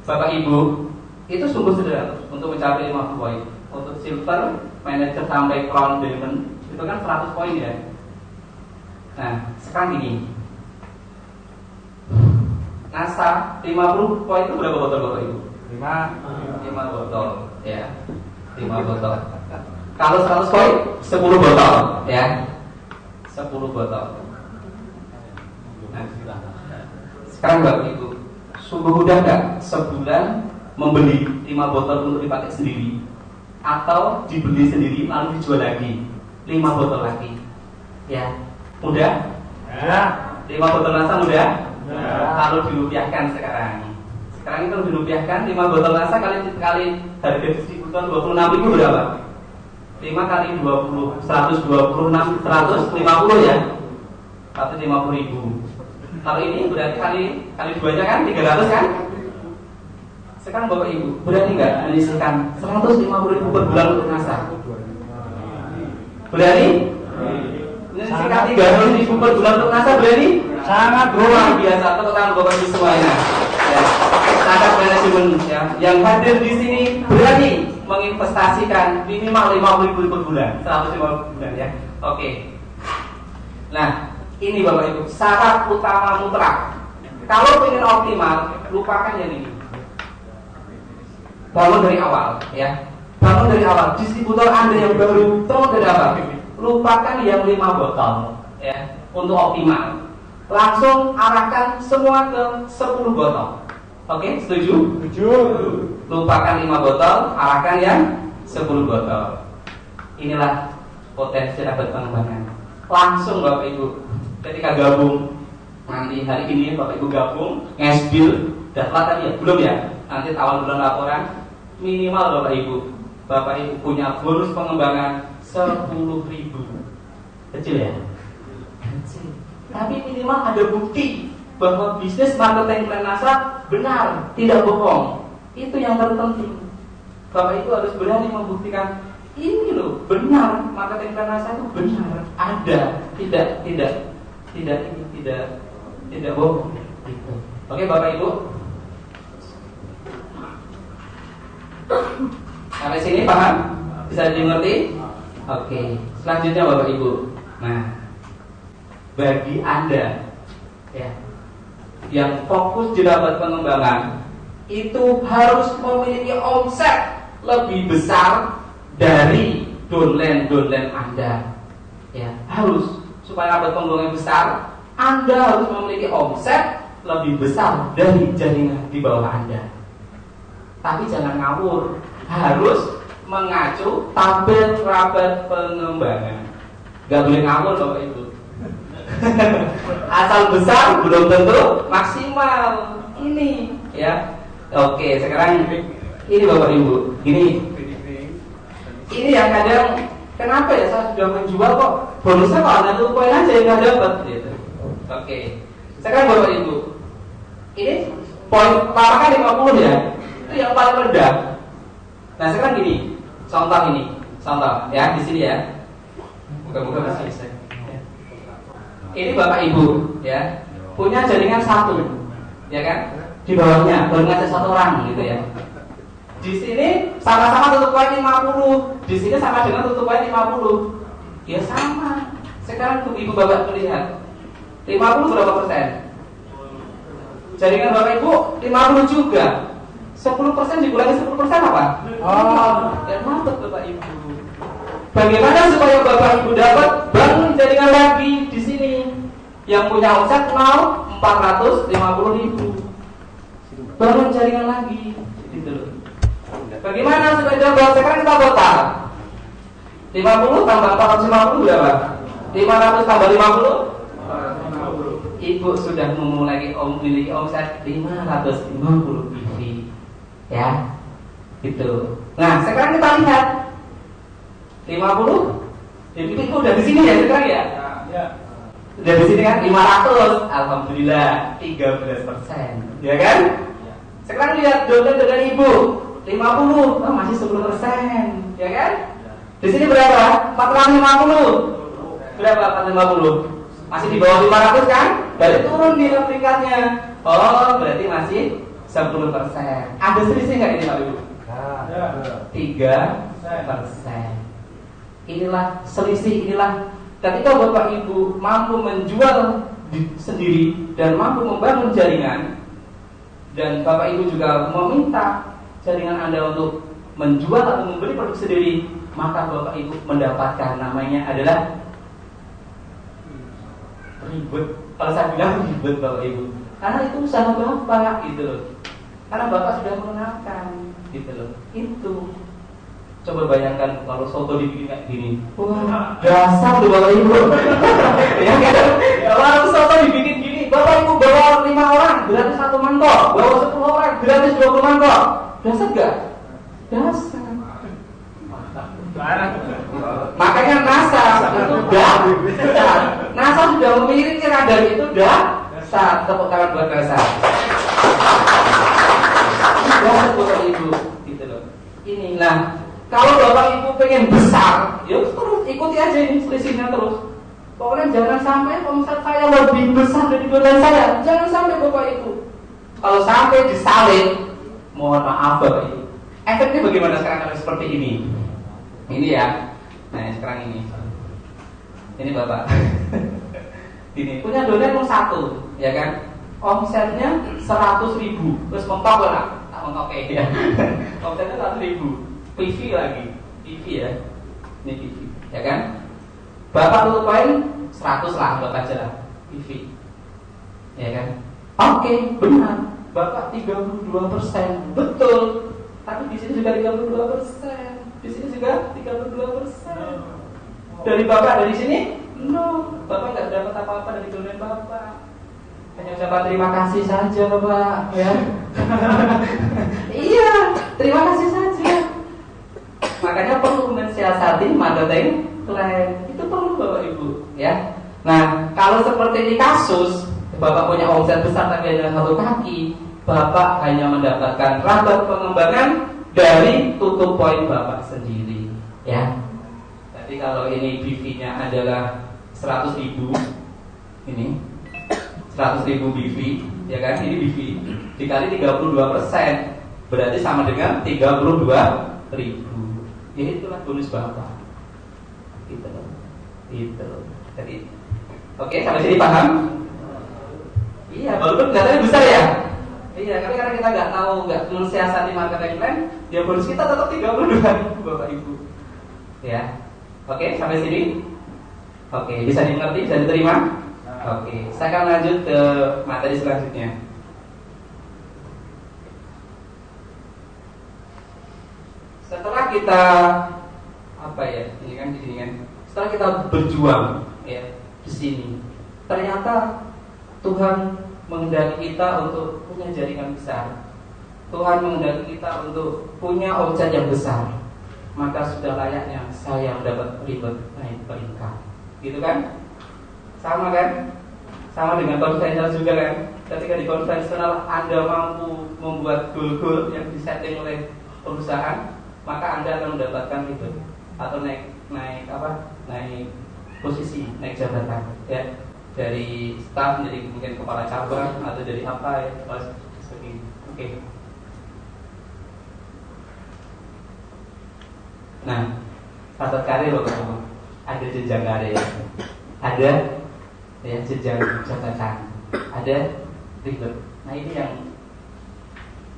Bapak Ibu, itu sungguh sederhana untuk mencapai 50 poin. Untuk silver, manager sampai crown diamond itu kan 100 poin ya. Nah, sekarang gini. NASA 50 poin itu berapa botol Bapak Ibu? 5 botol ya. 5 botol. Kalau 100 poin 10 botol ya. 10 botol. Nah, sekarang Bapak Ibu, sungguh mudah nggak sebulan membeli 5 botol untuk dipakai sendiri, atau dibeli sendiri lalu dijual lagi 5 botol lagi ya? Mudah? Ya. 5 botol NASA mudah? Ya. Kalau dirupiahkan sekarang ini kalau dirupiahkan 5 botol NASA kali harga distributor 26.000 berapa? 5 kali 20 126 150 ya, 150.000. Kalau ini berarti kali 2 nya kan 300 kan? Sekarang Bapak Ibu berani nggak menyisihkan 150.000 per bulan untuk NASA? Berani? Menyisihkan 300.000 per bulan untuk NASA berani? Sangat luar biasa. Tepuk tangan Bapak Ibu semuanya. Ya. Sangat manajemen ya. Yang hadir di sini berani menginvestasikan minimal 50.000 per bulan, 150 bulan ya. Oke. Nah, ini Bapak Ibu syarat utama mutlak. Kalau ingin optimal, lupakan yang ini. Bangun dari awal ya. Bangun dari awal. Distributor Anda yang baru tolong dari awal. Lupakan yang 5 botol ya untuk optimal. Langsung arahkan semua ke 10 botol. Oke, setuju? Setuju. Lupakan 5 botol, arahkan yang 10 botol. Inilah potensi dapat pengembangan. Langsung Bapak Ibu ketika gabung nanti hari ini Bapak Ibu gabung ngesbil daftar tadi ya? Belum ya? Nanti awal bulan laporan minimal Bapak Ibu punya bonus pengembangan 10.000. Kecil ya? Kecil. Tapi minimal ada bukti bahwa bisnis marketing plan NASA benar, tidak bohong. Itu yang terpenting. Bapak Ibu harus berani membuktikan ini loh benar, marketing plan NASA itu benar, ada, tidak bohong. Gitu. Oke Bapak Ibu. Sampai sini paham? Bisa dimengerti? Oke. Selanjutnya Bapak Ibu. Nah, bagi Anda ya yang fokus di dapat pengembangan itu harus memiliki omset lebih besar dari downline Anda. Ya, harus supaya dapat pengembangan besar, Anda harus memiliki omset lebih besar dari jaringan di bawah Anda. Tapi jangan ngawur, harus mengacu tabel rapat pengembangan. Gak boleh ngawur Bapak Ibu. Asal besar belum tentu maksimal. Ini ya. Oke, sekarang ini Bapak Ibu. Ini yang kadang kenapa ya saya sudah menjual kok bonusnya kok ada tuh poin aja yang nggak dapat gitu. Oke. Sekarang Bapak Ibu, ini poin larangan 50 ya. Itu yang paling rendah. Nah sekarang gini, contoh ya di sini ya. Moga-moga masih bisa. Ini Bapak Ibu ya punya jaringan 1, ya kan? Di bawahnya baru ngajak 1 orang gitu ya. Di sini sama-sama tutup poin 50, di sini sama dengan tutup poin 50. Ya sama. Sekarang Ibu Bapak melihat 50 berapa persen? Jaringan Bapak Ibu 50 juga. 10% dikurangi 10% apa? Ya mantap Bapak Ibu. Bagaimana supaya Bapak Ibu dapat bangun jaringan lagi di sini yang punya omset 450.000. Bangun jaringan lagi gitu loh. Bagaimana supaya dapat? Sekarang kita total 50 tambah 450 berapa? 500 tambah 50? ibu sudah memiliki omset 550 PV, ya, gitu. Nah, sekarang kita lihat 50, PV itu udah di sini ya sekarang ya. Udah di sini kan 500, alhamdulillah 13%, ya kan? Sekarang lihat dolar ibu 50, masih 10%, ya kan? Di sini berapa? 450. Berapa 450? Masih di bawah 500 kan? Berarti turun di peringkatnya. Oh, berarti masih 10%. Ada selisih nggak ini Pak Ibu? 3%. Inilah selisih, inilah ketika Bapak Ibu mampu menjual sendiri dan mampu membangun jaringan, dan Bapak Ibu juga meminta jaringan Anda untuk menjual atau membeli produk sendiri, maka Bapak Ibu mendapatkan namanya adalah ribet. Kalau saya bilang ribet Bapak Ibu, karena itu usaha Bapak gitu loh. Karena Bapak sudah mengenalkan gitu loh. Itu coba bayangkan kalau soto dibikin kayak gini. Wah, dasar tuh Bapak Ibu. Ya kan? Kalau soto dibikin gini, Bapak Ibu bawa 5 orang gratis 1 mangkok, bawa 10 orang gratis 20 mangkok. Dasar gak? Dasar. Makanya NASA itu NASA sudah memiliki radar itu dasar. Tepuk tangan buat NASA. Dasar Bapak Ibu, gitu loh. Ini, nah, kalau Bapak Ibu pengen besar, ya terus ikuti aja ini selisihnya terus. Pokoknya jangan sampai omset saya lebih besar dari dolar saya. Jangan sampai Bapak Ibu. Kalau sampai disalin, mohon maaf Bapak Ibu. Efeknya bagaimana sekarang kalau seperti ini? Ini ya. Nah, sekarang ini. Ini Bapak. Ini punya dolar 1, ya kan? Omsetnya 100.000. Terus mentok lah. Mentok ya. Omsetnya 100.000. PV lagi. PV ya. Ini PV, ya kan? Bapak tutup poin 100 lah, anggap aja lah. PV. Ya kan? Oke, benar. Bapak 32%. Betul. Tapi di sini juga 32%. Di sini juga 32%. Dari Bapak dari sini? No. Bapak nggak dapat apa-apa dari domain Bapak. Hanya ucapan terima kasih saja Bapak, ya. Iya, terima kasih saja. Makanya perlu mensiasati marketing plan. Itu perlu Bapak Ibu, ya. Nah, kalau seperti ini kasus, Bapak punya omset besar tapi hanya 1 kaki, Bapak hanya mendapatkan raba pengembangan dari tutup poin Bapak sendiri, ya. Jadi kalau ini BV-nya adalah 100.000, ini 100.000 BV, ya kan? Ini BV dikali 32%, berarti sama dengan 32.000. Ya itulah bonus Bapak. Gitu loh. Gitu. Jadi, oke, sampai sini paham? Iya, walaupun kelihatannya besar ya. Iya, tapi karena kita nggak tahu, nggak mensiasati marketing plan, ya bonus kita tetap 32.000 Bapak Ibu. Ya, oke, sampai sini. Oke, bisa dimengerti, bisa diterima. Oke, saya akan lanjut ke materi selanjutnya. Setelah kita setelah kita berjuang ya di sini, ternyata Tuhan menghendaki kita untuk punya jaringan besar. Tuhan menghendaki kita untuk punya omset yang besar. Maka sudah layaknya saya mendapat ribet naik peringkat. Gitu kan? Sama kan? Sama dengan konvensional juga kan? Ketika di konvensional Anda mampu membuat goal-goal yang disetting oleh perusahaan, maka Anda akan mendapatkan ribet atau naik posisi, naik jabatan ya. Dari staf menjadi mungkin kepala cabang atau dari apa ya, seperti itu. Oke. Nah, pasar karir Bapak Ibu, ada jenjang karir, ada ya jenjang jabatan, ada ribet. Nah ini yang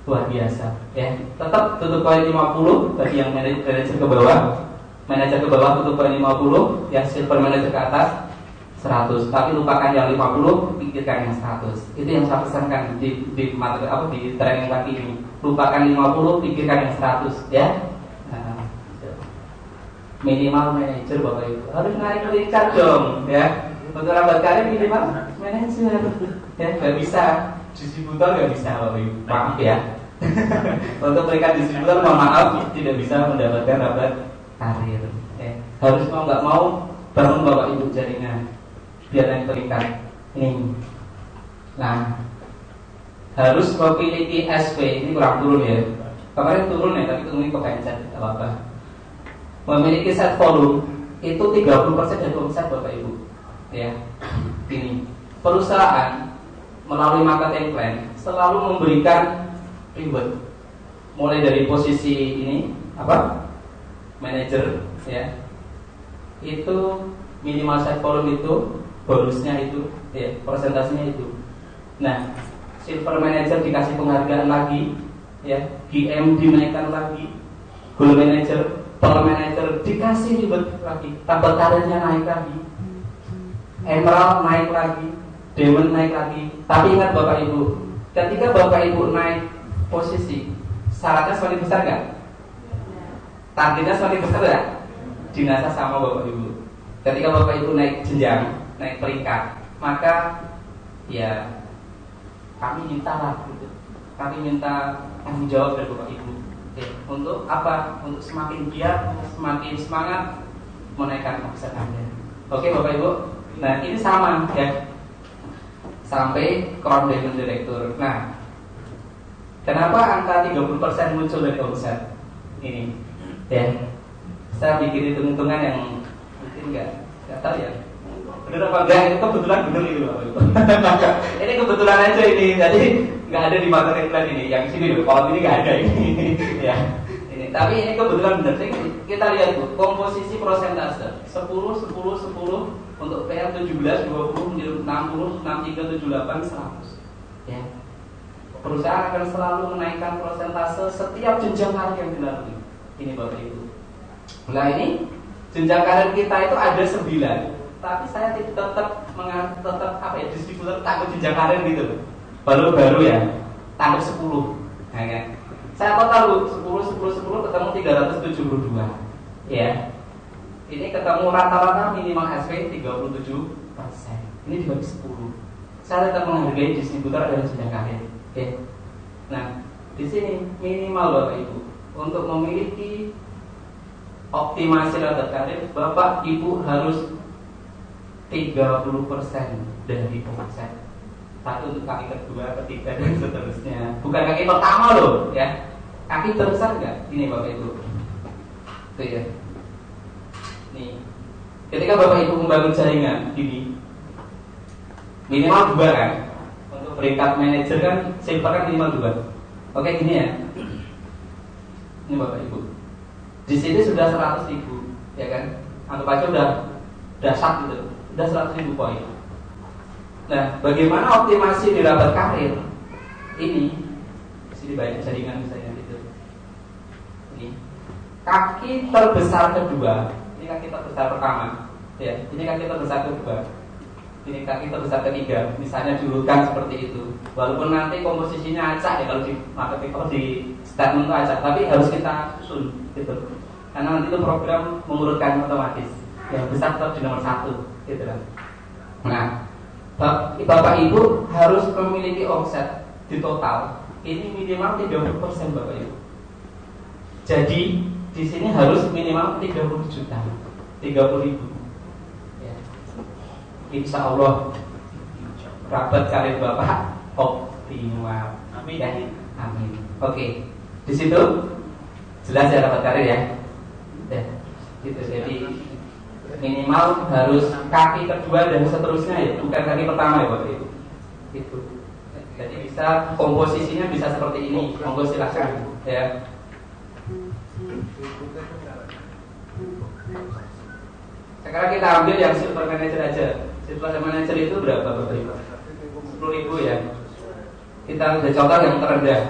luar biasa ya. Tetap tutup poin 50 bagi yang manajer ke bawah. Manajer ke bawah tutup poin 50, yang silver manager ke atas 100. Tapi lupakan yang 50, pikirkan yang 100. Itu yang saya pesankan di materi di training pagi ini. Lupakan 50, pikirkan yang 100 ya. Nah, minimal manajer Bapak Ibu harus naik peringkat dong ya. Untuk rabat karir minimal manajer. Ya, nggak bisa distributor, nggak bisa Bapak Ibu. Maaf ya. Untuk peringkat distributor, mohon maaf tidak bisa mendapatkan rabat karir. Harus mau nggak mau bangun Bapak Ibu jaringan biar naik peringkat ini. Nah, harus memiliki SP. Ini kurang turun ya. Kemarin turun ya, tapi ini kepencet, tidak apa-apa. Memiliki set volume itu 30% dari omset Bapak Ibu. Ya, ini perusahaan melalui marketing plan selalu memberikan reward, mulai dari posisi ini apa, manager ya, itu minimal set volume itu bonusnya itu, ya, persentasenya itu. Nah, silver manager dikasih penghargaan lagi, ya, GM dinaikkan lagi, gold manager, pearl manager dikasih reward lagi, rabat karirnya naik lagi, emerald naik lagi, diamond naik lagi. Tapi ingat Bapak Ibu, ketika Bapak Ibu naik posisi, syaratnya semakin besar nggak? Targetnya semakin besar nggak? Dinasa sama Bapak Ibu. Ketika Bapak Ibu naik jenjang, naik peringkat, maka ya kami minta lah gitu. Kami minta tanggung jawab dari Bapak Ibu. Oke. Untuk apa? Untuk semakin giat, semakin semangat menaikkan omset Anda. Oke Bapak Ibu. Nah ini sama ya, sampai crown diamond direktur. Nah, kenapa angka 30% muncul dari omset ini? Ya, saya bikin hitung-hitungan yang mungkin nggak tahu ya. Bener apa enggak? Itu kebetulan bener itu Bapak Ibu. Ini kebetulan aja ini. Jadi nggak ada di marketing plan ini. Yang sini loh, kalau ini nggak ada ini. Ya, ini. Tapi ini kebetulan bener. Kita lihat tuh komposisi persentase 10, 10, 10 untuk PL 17, 20, 60, 63, 78, 100. Ya. Perusahaan akan selalu menaikkan persentase setiap jenjang karir yang dilalui. Ini Bapak Ibu. Nah ini jenjang karir kita itu ada 9. Tapi saya tetap apa ya, distributor tangguh jenjang karir gitu. Baru ya, tangguh 10. Nah, kan? Saya total 10 ketemu 372. Ya. Ini ketemu rata-rata minimal SP 37%. Ini dibagi 10. Saya tetap menghargai distributor adalah jenjang karir. Oke. Nah, di sini minimal Bapak Ibu untuk memiliki optimasi rabat karir, Bapak Ibu harus 30% dari omset. Satu untuk kaki kedua, ketiga dan seterusnya. Bukan kaki pertama loh, ya. Kaki terbesar enggak? Ini Bapak Ibu. Tuh ya. Nih. Ketika Bapak Ibu membangun jaringan gini, minimal 2 kan? Untuk peringkat manajer kan silver kan minimal 2. Oke, gini ya. Ini Bapak Ibu. Di sini sudah 100.000, ya kan? Anggap aja udah dasar gitu. Udah 100.000 poin. Nah, bagaimana optimasi di rabat karir? Ini sini banyak jaringan misalnya gitu. Ini kaki terbesar kedua. Ini kaki terbesar pertama. Ya, ini kaki terbesar kedua. Ini kaki terbesar ketiga. Misalnya diurutkan seperti itu. Walaupun nanti komposisinya acak ya kalau di marketing, kalau di statement itu acak, tapi harus kita susun gitu. Karena nanti itu program mengurutkan otomatis. Yang besar tetap di nomor 1 gitu kan. Nah, Bapak Ibu harus memiliki omset di total ini minimal 30% Bapak Ibu. Jadi di sini harus minimal 30 juta, 30.000. Ya. Insya Allah rabat karir Bapak optimal. Amin. Ya. Amin. Oke. Di situ jelas ya rabat karir ya. Ya. Gitu. Jadi minimal harus kaki kedua dan seterusnya ya, bukan kaki pertama ya Bapak Ibu. Itu. Jadi bisa komposisinya bisa seperti ini, monggo silakan ya. Sekarang kita ambil yang silver manager aja. Silver manager itu berapa Bapak Ibu? 10.000 ya. Kita ambil contoh yang terendah.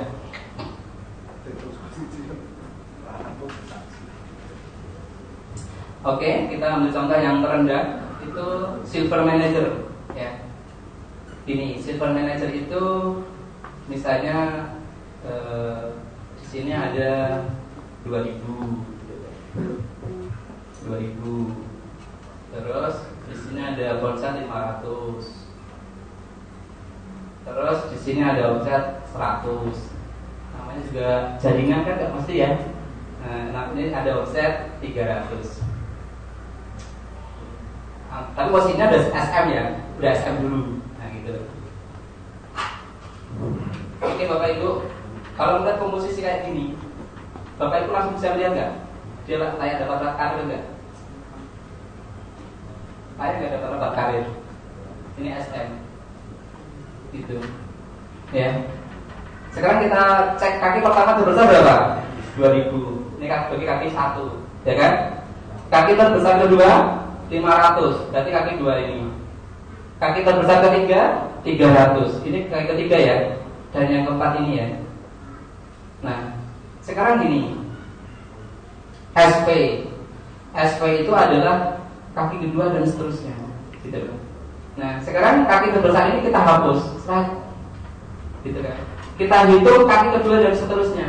Oke, kita ambil contoh yang terendah itu silver manager ya. Ini silver manager itu misalnya di sini ada 2.000, terus Di sini ada omset 500. Terus di sini ada omset 100. Namanya juga jaringan kan nggak mesti ya. Nah, ini ada omset 300. Tapi posisinya udah SM ya, udah SM dulu. Nah gitu. Oke Bapak Ibu, kalau melihat komposisi kayak gini, Bapak Ibu langsung bisa lihat nggak? Dia layak dapat karir nggak? Layak nggak dapat karir? Ini SM, gitu. Ya. Sekarang kita cek kaki pertama terbesar berapa? 2000. Ini bagi kaki 1, ya kan? Kaki terbesar kedua 500, berarti kaki 2 ini. Kaki terbesar ketiga 300. Ini kaki ketiga ya. Dan yang keempat ini ya. Nah, sekarang gini. SP itu adalah kaki kedua dan seterusnya, gitu. Nah, sekarang kaki terbesar ini kita hapus, slide. Gitu kan. Kita hitung kaki kedua dan seterusnya.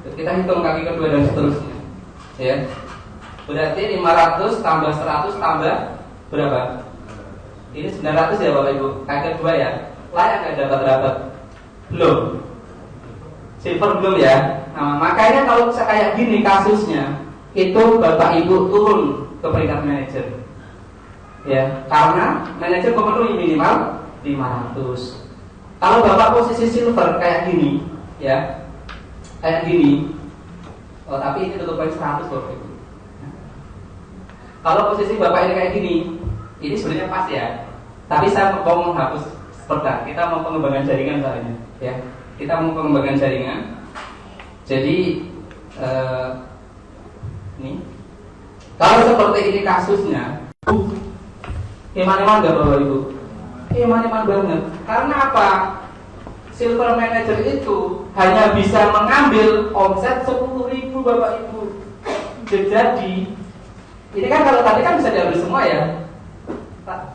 Kita hitung kaki kedua dan seterusnya. Ya. Berarti 500 tambah 100 tambah berapa? Ini 900 ya Bapak Ibu. Kaki kedua ya. Layak nggak dapat? Belum. Silver belum ya. Nah, makanya kalau kayak gini kasusnya, itu Bapak Ibu turun ke peringkat manajer. Ya, karena manajer memenuhi minimal 500. Kalau Bapak posisi silver kayak gini, ya. Kayak gini. Oh, tapi ini tutup poin 100 Bapak Ibu. Kalau posisi Bapak ini kayak gini, ini sebenarnya pas ya. Tapi saya mau menghapus seperti kita mau pengembangan jaringan soalnya, ya. Kita mau pengembangan jaringan. Jadi ini kalau seperti ini kasusnya, iman-iman nggak Bapak Ibu? Iman-iman banget. Karena apa? Silver manager itu hanya bisa mengambil omset 10.000 Bapak Ibu. Jadi ini kan kalau tadi kan bisa diambil semua ya.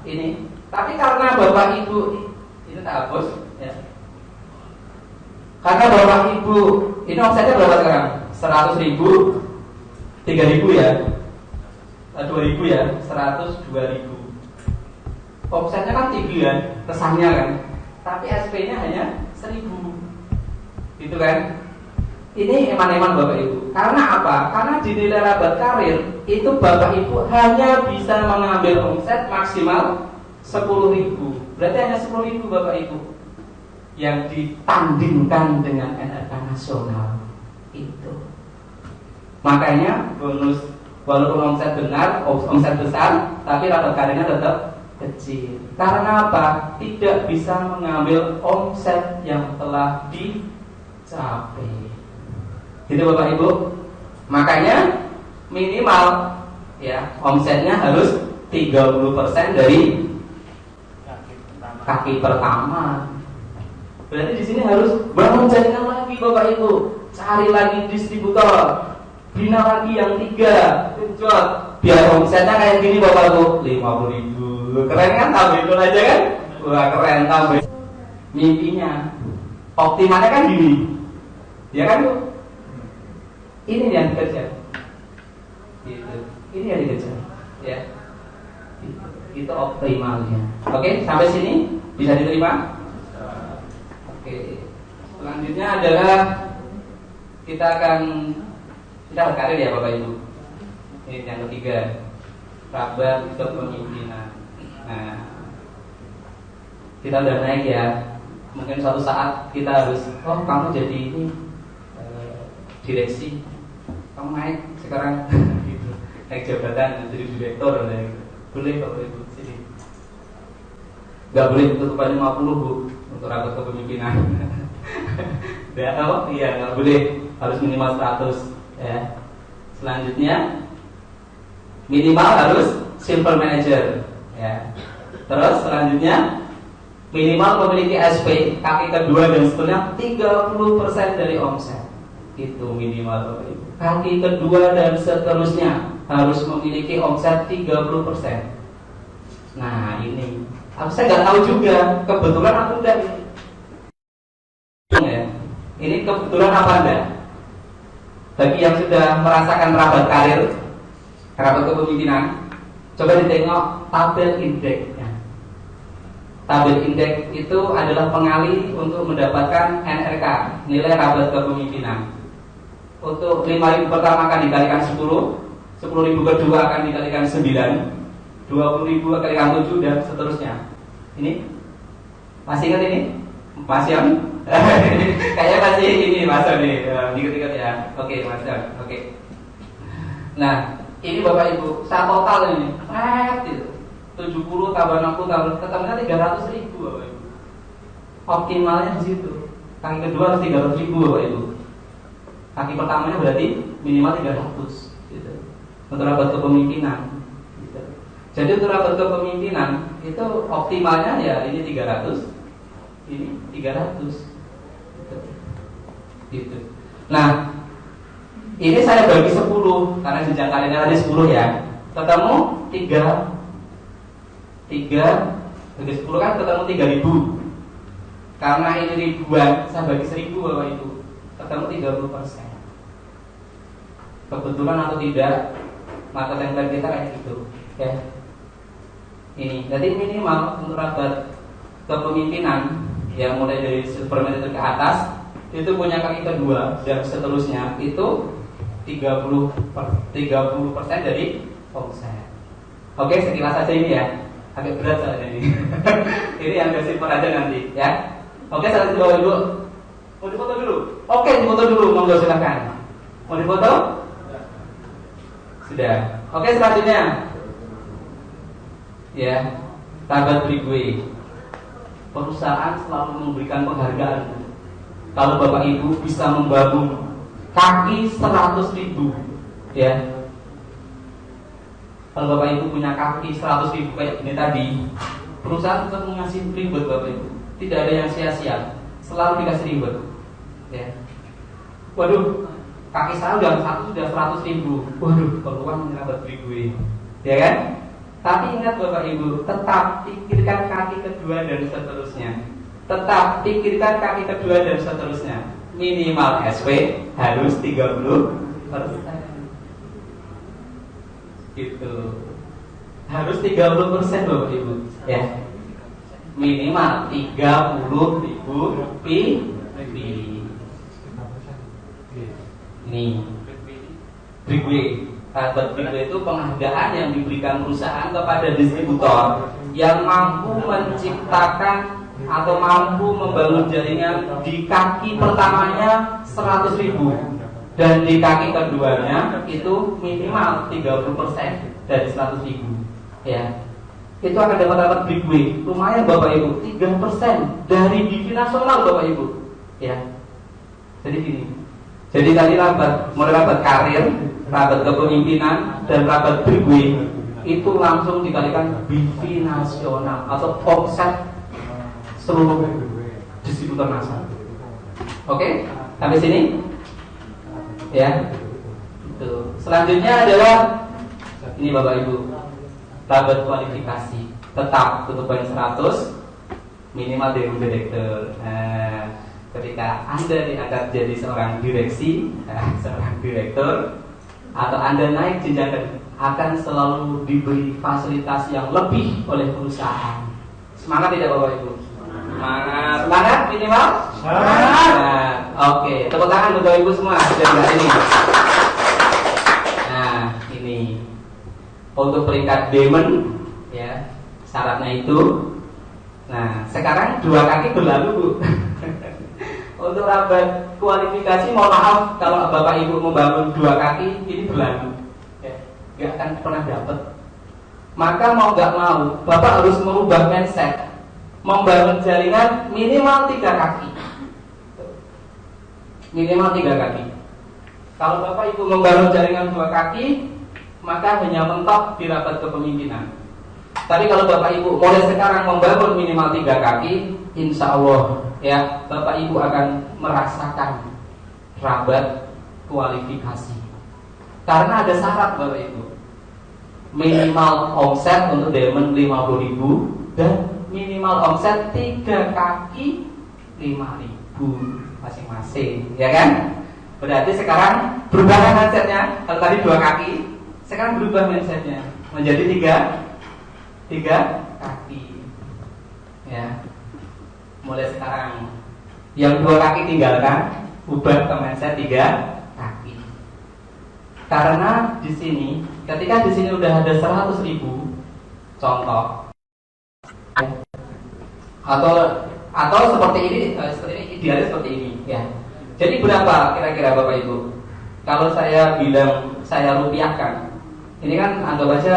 Ini. Tapi karena Bapak Ibu ini tak hapus ya. Karena Bapak Ibu ini omsetnya berapa sekarang? 100.000, 3.000 ya, 2.000 ya, 100, 2.000. Omsetnya kan tinggi kan, kesannya kan. Tapi SP-nya hanya 1.000, gitu kan? Ini eman-eman Bapak Ibu. Karena apa? Karena di nilai rabat karir itu Bapak Ibu hanya bisa mengambil omset maksimal 10.000. Berarti hanya 10.000 Bapak Ibu yang ditandingkan dengan NRK nasional itu. Makanya bonus walaupun omset benar, omset besar, tapi rabat karirnya tetap kecil. Karena apa? Tidak bisa mengambil omset yang telah dicapai. Gitu Bapak Ibu. Makanya minimal ya omsetnya harus 30% dari kaki pertama. Berarti di sini harus bangun jaringan lagi Bapak Ibu, cari lagi distributor, bina lagi yang 3, genjot, biar omsetnya kayak gini Bapak Ibu, 50.000. Keren kan? Tambah itu aja kan? Wah keren tambah. Mimpinya, optimalnya kan gini, ya kan Bu? Ini yang dikejar, gitu. Ini yang dikejar, ya. Itu optimalnya. Oke, sampai sini bisa diterima? Oke, selanjutnya adalah kita berkarir ya Bapak Ibu. Ini yang ketiga, rabat kepemimpinan. Nah, kita udah naik ya. Mungkin suatu saat kita harus, oh kamu jadi ini direksi, kamu naik sekarang, gitu. Naik jabatan jadi direktur, gitu. Boleh Bapak Ibu sini. Gak boleh tutupannya 50 Bu untuk rapat kepemimpinan. Iya nggak boleh, harus minimal 100 ya. Selanjutnya minimal harus simple manager ya. Terus selanjutnya minimal memiliki SP kaki kedua dan seterusnya 30% dari omset. Itu minimal Bapak Ibu. Kaki kedua dan seterusnya harus memiliki omset 30%. Nah ini saya nggak tahu juga kebetulan apa enggak ini. Ya. Ini kebetulan apa enggak? Bagi yang sudah merasakan rabat karir, rabat kepemimpinan, Coba ditengok tabel indeksnya. Tabel indeks itu adalah pengali untuk mendapatkan NRK, nilai rabat kepemimpinan. Untuk 5.000 pertama akan dikalikan 10, 10.000 kedua akan dikalikan 9, 20.000 kalikan 7 dan seterusnya. Ini masih ingat ini? Masih ya? Kayaknya masih ini Mas nih, dikit-dikit ya. Oke, Mas. Oke. Nah, ini Bapak Ibu, saya total ini. 70 tambah 60 tambah ketemunya 300.000 Bapak Ibu. Optimalnya di situ. Kaki kedua harus 300.000 Bapak Ibu. Kaki pertamanya berarti minimal 300 gitu. Untuk rabat kepemimpinan gitu. Jadi untuk rabat kepemimpinan itu optimalnya ya ini 300, ini 300 gitu. Nah, ini saya bagi 10 karena jenjang karirnya tadi 10 ya. Ketemu 3 bagi 10 kan ketemu 3.000. Karena ini ribuan, saya bagi 1.000 Bapak Ibu. Ketemu 30%. Kebetulan atau tidak, mata template kita kayak gitu, ya. Ini, jadi minimal untuk rabat kepemimpinan yang mulai dari supermanager ke atas itu punya kaki kedua dan seterusnya itu 30% dari omset. Oke, sekilas saja ini ya. Agak berat soalnya ini. Ini yang simple aja nanti, ya. Oke, saya bawa dulu. Mau difoto dulu? Oke, difoto dulu, monggo silakan. Mau difoto? Sudah. Oke, selanjutnya. Ya, sahabat Brigwe. Perusahaan selalu memberikan penghargaan. Kalau Bapak Ibu bisa membangun kaki 100.000, ya. Kalau Bapak Ibu punya kaki 100.000 kayak ini tadi, perusahaan tetap mengasih free buat Bapak Ibu. Tidak ada yang sia-sia, selalu dikasih reward. Ya. Waduh, kaki saya udah 100.000. Waduh, peluang dapat Brigwe. Ya kan? Tapi ingat Bapak Ibu, tetap pikirkan kaki kedua dan seterusnya. Tetap pikirkan kaki kedua dan seterusnya. Minimal SP harus 30%. Gitu. Harus 30% Bapak Ibu, ya. Minimal 30.000 lebih. Ini Brigwe. Sahabat Brigwe itu penghargaan yang diberikan perusahaan kepada distributor yang mampu menciptakan atau mampu membangun jaringan di kaki pertamanya 100.000 dan di kaki keduanya itu minimal 30% dari 100.000, ya. Itu akan dapat Brigwe. Lumayan Bapak Ibu, 3% dari BV nasional Bapak Ibu, ya. Jadi gini. Jadi tadi mulai rabat karir, rabat kepemimpinan dan rabat Brigwe itu langsung dikalikan BV nasional atau omset seluruh distributor nasional. Oke, sampai sini. Ya, itu. Selanjutnya adalah ini Bapak Ibu, rabat kualifikasi tetap tutupan 100, minimal dari direktur. Ketika Anda diangkat jadi seorang direksi, seorang direktur, atau Anda naik jenjang, akan selalu diberi fasilitas yang lebih oleh perusahaan. Semangat tidak Bapak Ibu? Semangat minimal? Semangat. Oke, tepuk tangan Bapak Ibu semua dari ini. Nah, ini untuk peringkat diamond, ya, syaratnya itu. Nah, sekarang 2 kaki berlalu Bu. Untuk rabat kualifikasi, mohon maaf kalau Bapak Ibu membangun 2 kaki ini berlalu, ya, nggak akan pernah dapat. Maka mau nggak mau, Bapak harus merubah mindset, membangun jaringan minimal 3 kaki. Minimal 3 kaki. Kalau Bapak Ibu membangun jaringan 2 kaki, maka hanya mentok di rabat kepemimpinan. Tapi kalau Bapak Ibu mulai sekarang membangun minimal 3 kaki, insya Allah, ya, Bapak Ibu akan merasakan rabat kualifikasi. Karena ada syarat Bapak Ibu. Minimal omset untuk diamond 50.000 dan minimal omset 3 kaki 5.000 masing-masing, ya kan? Berarti sekarang berubah mindsetnya. Kalau tadi 2 kaki, sekarang berubah mindsetnya. menjadi tiga kaki. Ya, mulai sekarang yang 2 kaki tinggalkan, ubah ke mindset 3 kaki. Karena di sini, ketika di sini udah ada 100.000 contoh, atau seperti ini idealnya seperti ini, ya. Jadi berapa kira-kira Bapak Ibu? Kalau saya bilang saya rupiahkan, ini kan anggap aja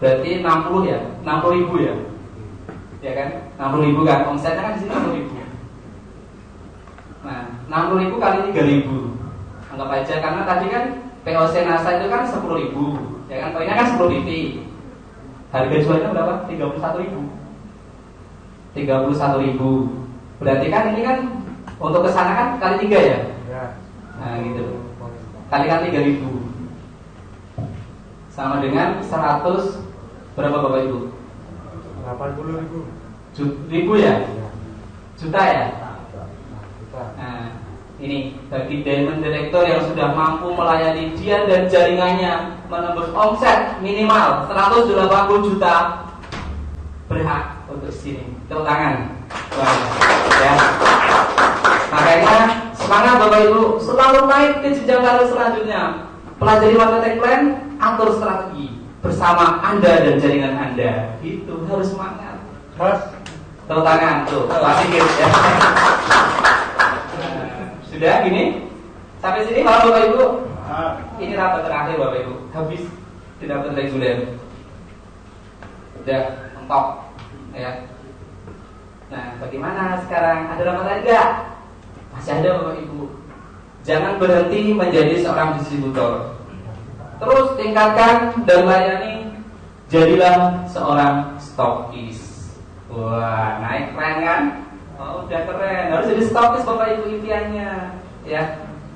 berarti 60 ya, 60.000 ya, ya kan? 60.000 kan, omsetnya kan di sini 60.000. Nah, 60.000 kali 3.000, anggap aja karena tadi kan POC NASA itu kan 10.000, ya kan? Poinnya kan 10 PV. Harga jualnya berapa? 31.000. 31.000. Berarti kan ini kan untuk kesana kan kali 3 ya? Nah gitu. Kalikan 3.000 sama dengan 100 berapa Bapak Ibu? 80.000 ya? Juta ya? Nah ini bagi Diamond Director yang sudah mampu melayani dia dan jaringannya menembus omset minimal 180 juta, berhak untuk sini. Tepuk tangan. Ya. Makanya semangat Bapak Ibu, selalu naik ke jenjang karir selanjutnya. Pelajari marketing plan, atur strategi bersama Anda dan jaringan Anda. Itu harus semangat. Harus. Tepuk tangan tuh, Pak Sigit ya. Sudah gini? Sampai sini kalau Bapak Ibu. Ini rapat terakhir Bapak Ibu. Habis tidak reguler. Udah mentok ya. Nah, bagaimana sekarang? Ada rapat lagi enggak? Masih ada Bapak Ibu. Jangan berhenti menjadi seorang distributor. Terus tingkatkan dan layani, jadilah seorang stokis. Wah, naik keren kan? Oh, udah keren. Harus jadi stokis Bapak Ibu impiannya, ya.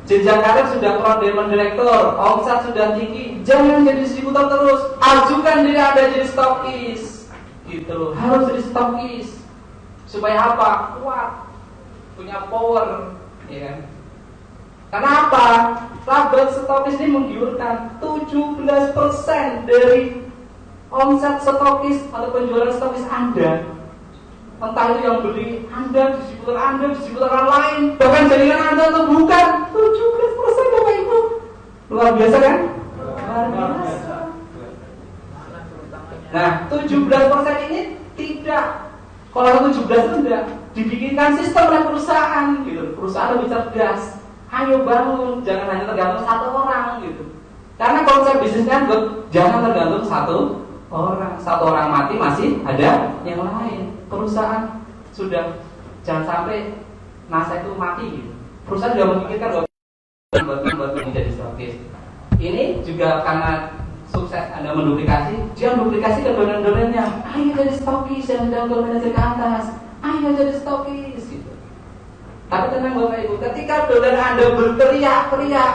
Jenjang karir sudah pro Diamond Director, omset sudah tinggi, jangan jadi distributor terus. Ajukan diri Anda jadi stokis. Gitu. Harus jadi stokis. Supaya apa? Kuat, punya power, ya kan? Karena apa? Laba stokis ini menggiurkan 17% dari omset stokis atau penjualan stokis Anda. Entah itu yang beli Anda, distributor orang lain, bahkan jaringan Anda atau bukan. 17% Bapak Ibu. Luar biasa kan? Luar biasa. Nah, 17% ini tidak. Kalau 17 itu enggak dibikinkan sistem oleh perusahaan gitu. Perusahaan lebih cerdas. Ayo bangun, jangan hanya tergantung satu orang gitu. Karena konsep bisnisnya jangan tergantung satu orang. Satu orang mati masih ada yang lain. Perusahaan sudah jangan sampai NASA itu mati gitu. Perusahaan sudah memikirkan buat menjadi stokis. Ini juga karena sukses Anda menduplikasi, dia duplikasi ke domain-domainnya. Ayo jadi stokis yang sudah manajer ke atas. Ayo jadi stokis gitu. Tapi tenang Bapak Ibu, ketika domain Anda berteriak-teriak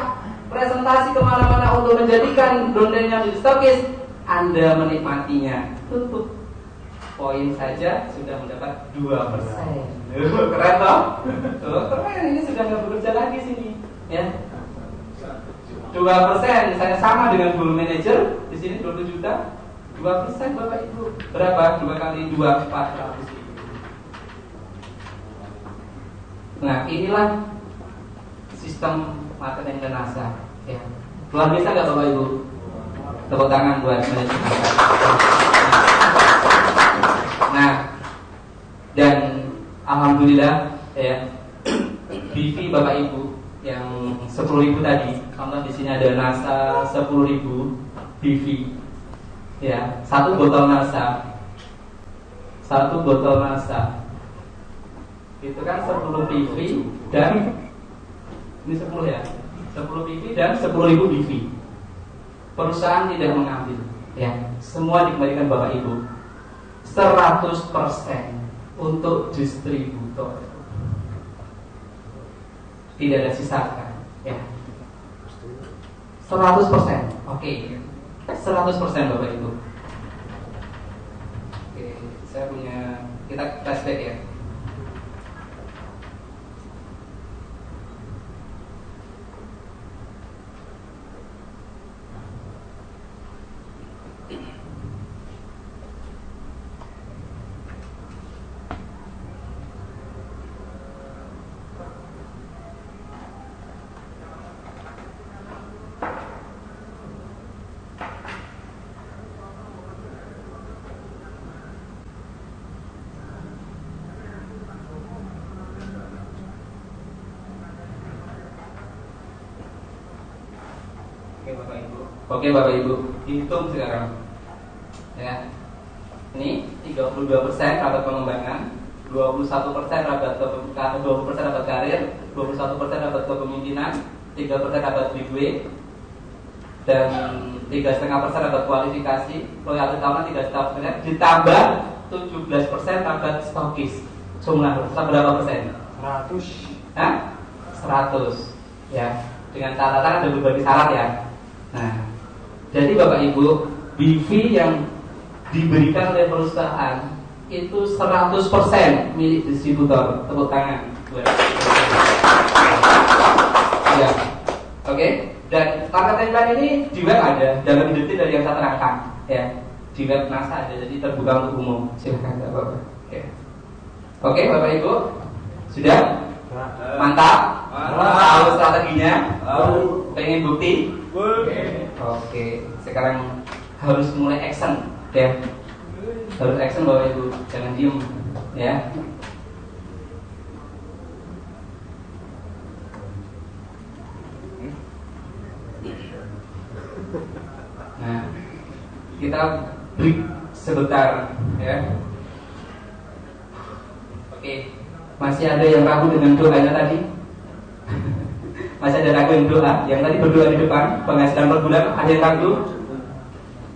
presentasi kemana-mana untuk menjadikan domainnya menjadi stokis, Anda menikmatinya. Tutup. Poin saja sudah mendapat 2%. Keren toh? Keren, ini sudah nggak bekerja lagi sini, ya. 2% misalnya sama dengan bull manager di sini 20 juta. 2% Bapak Ibu berapa? 2 kali 2 400 ribu. Nah inilah sistem marketing dan NASA ya. Luar biasa nggak Bapak Ibu? Tepuk tangan buat manajer NASA. Nah dan alhamdulillah ya BV Bapak Ibu yang 10.000 tadi, contoh di sini ada NASA 10.000 BV, ya, satu botol NASA itu kan 10 BV dan ini 10 ya, 10 BV dan 10.000 BV. Perusahaan tidak mengambil, ya, semua dikembalikan Bapak Ibu 100% untuk distributor. Tidak ada sisakan, ya. 100%, oke. 100% Bapak Ibu. Oke, saya punya, kita flashback ya. Oke Bapak Ibu, hitung sekarang. Ya. Ini 32% rapat pengembangan, 21% rapat 20% rapat karir, 21% rapat kepemimpinan, 3% rapat giveaway, dan 3,5% rapat kualifikasi, royalti tahunan 3,5%, ditambah 17% rapat stokis. Jumlah berapa persen? 100. Hah? 100. Ya. Dengan catatan ada berbagai syarat ya. Nah, jadi Bapak Ibu, BV yang diberikan oleh perusahaan itu 100% milik distributor. Tepuk tangan. Ya. Oke. Dan target tagline ini di web ada, dan lebih detail dari yang saya terangkan. Ya. Di web NASA ada, jadi terbuka untuk umum. Silakan Bapak. Oke. Oke, Bapak Ibu, sudah mantap. Tahu strateginya? Pengen bukti? Oke. Sekarang harus mulai action, ya. Harus action Bapak Ibu, jangan diem, ya. Nah, kita break sebentar, ya. Oke, masih ada yang ragu dengan doanya tadi? Masih ada ragu yang doa? Yang tadi berdoa di depan, penghasilan per bulan, ada yang ragu?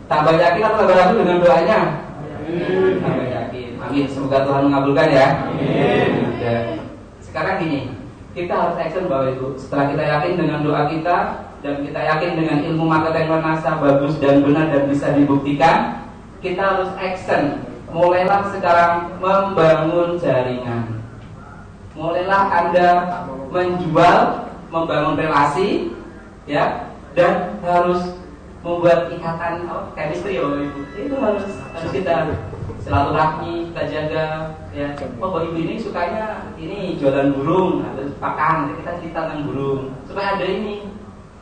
Tambah yakin atau tambah ragu dengan doanya? Tambah yakin. Amin. Semoga Tuhan mengabulkan ya. Ya. Sekarang gini, kita harus action Bapak Ibu. Setelah kita yakin dengan doa kita dan kita yakin dengan ilmu marketing NASA bagus dan benar dan bisa dibuktikan, kita harus action. Mulailah sekarang membangun jaringan. Mulailah Anda menjual, membangun relasi, ya, dan harus membuat ikatan chemistry ya Bapak Ibu. Itu harus kita silaturahmi, kita jaga, ya. Oh Bapak Ibu ini sukanya ini jualan burung atau pakan, kita cerita tentang burung supaya ada ini.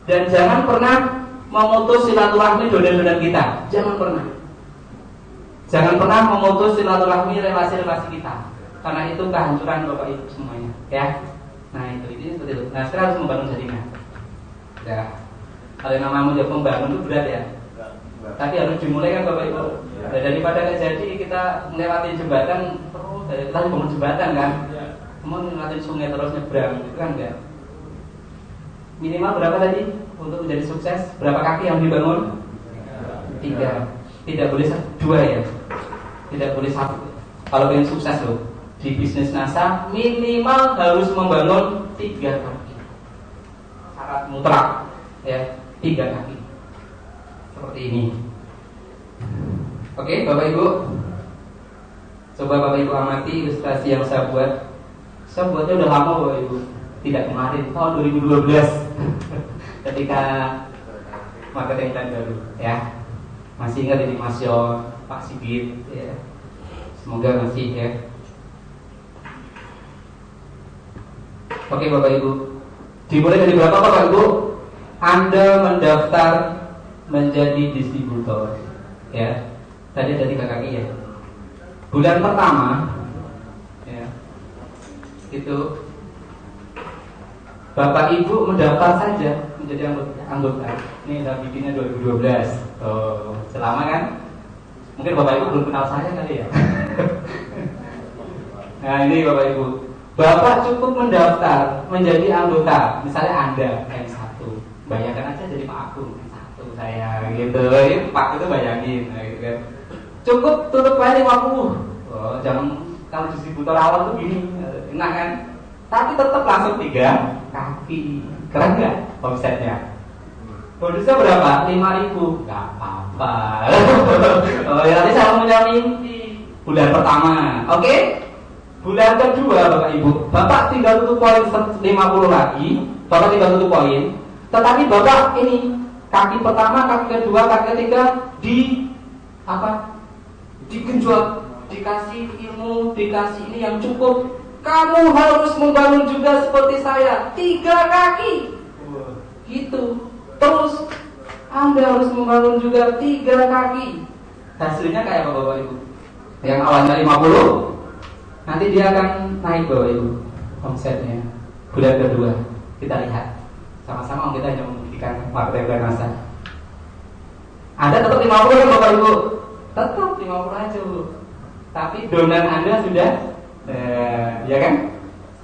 Dan jangan pernah memutus silaturahmi dodan-dodan kita. Jangan pernah. Jangan pernah memutus silaturahmi relasi-relasi kita, karena itu kehancuran Bapak Ibu semuanya, ya. Nah itu seperti itu. Nah sekarang harus membangun jaringan. Ya, kalau yang namanya membangun itu berat ya. Tapi harus dimulai kan Bapak Ibu. Nah, daripada nggak jadi kita melewati jembatan terus, kita harus bangun jembatan kan. Kemudian ngeliatin sungai terus nyebrang, itu kan enggak. Minimal berapa tadi untuk menjadi sukses? Berapa kaki yang dibangun? 3. Tidak boleh 2 ya. Tidak boleh 1. Kalau ingin sukses loh di bisnis NASA, minimal harus membangun 3 kaki. Syarat mutlak ya, 3 kaki. Seperti ini. Oke, Bapak Ibu. Coba Bapak Ibu amati ilustrasi yang saya buat. Saya buatnya udah lama Bapak Ibu. Tidak kemarin, tahun 2012. Ketika marketing plan baru, ya. Masih ingat ini Mas Yon, Pak Sigit, ya. Semoga masih ya. Oke Bapak Ibu, dimulai dari berapa Bapak Ibu? Anda mendaftar menjadi distributor, ya. Tadi ada 3 kaki ya. Bulan pertama, ya, itu Bapak Ibu mendaftar saja menjadi anggota. Ini udah bikinnya 2012. Oh, selama kan? Mungkin Bapak Ibu belum kenal saya kali ya. Nah ini Bapak Ibu, Bapak cukup mendaftar menjadi anggota. Misalnya Anda M1, bayangkan aja jadi Pak Agung M1 saya gitu. Pak itu bayangin, nah, gitu kan. Cukup tutup aja 50. Oh, jangan kalau distributor awal tuh gini, enak kan? Tapi tetap langsung 3 kaki. Keren nggak omsetnya? Bonusnya berapa? 5.000. Gak apa-apa. Oh ya, nanti saya punya mimpi. Bulan pertama, oke? Bulan kedua Bapak Ibu, Bapak tinggal tutup poin 50 lagi. Bapak tinggal tutup poin. Tetapi Bapak ini kaki pertama, kaki kedua, kaki ketiga digenjot, dikasih ilmu, dikasih ini yang cukup. Kamu harus membangun juga seperti saya 3 kaki. Gitu. Terus Anda harus membangun juga 3 kaki. Hasilnya kayak apa Bapak Ibu? Yang awalnya 50, nanti dia akan naik Bapak Ibu omsetnya. Bulan kedua kita lihat sama-sama kita hanya membuktikan marketing NASA. Anda tetap 50 kan Bapak Ibu? Tetap 50 aja Bu. Tapi donan Anda sudah ya kan?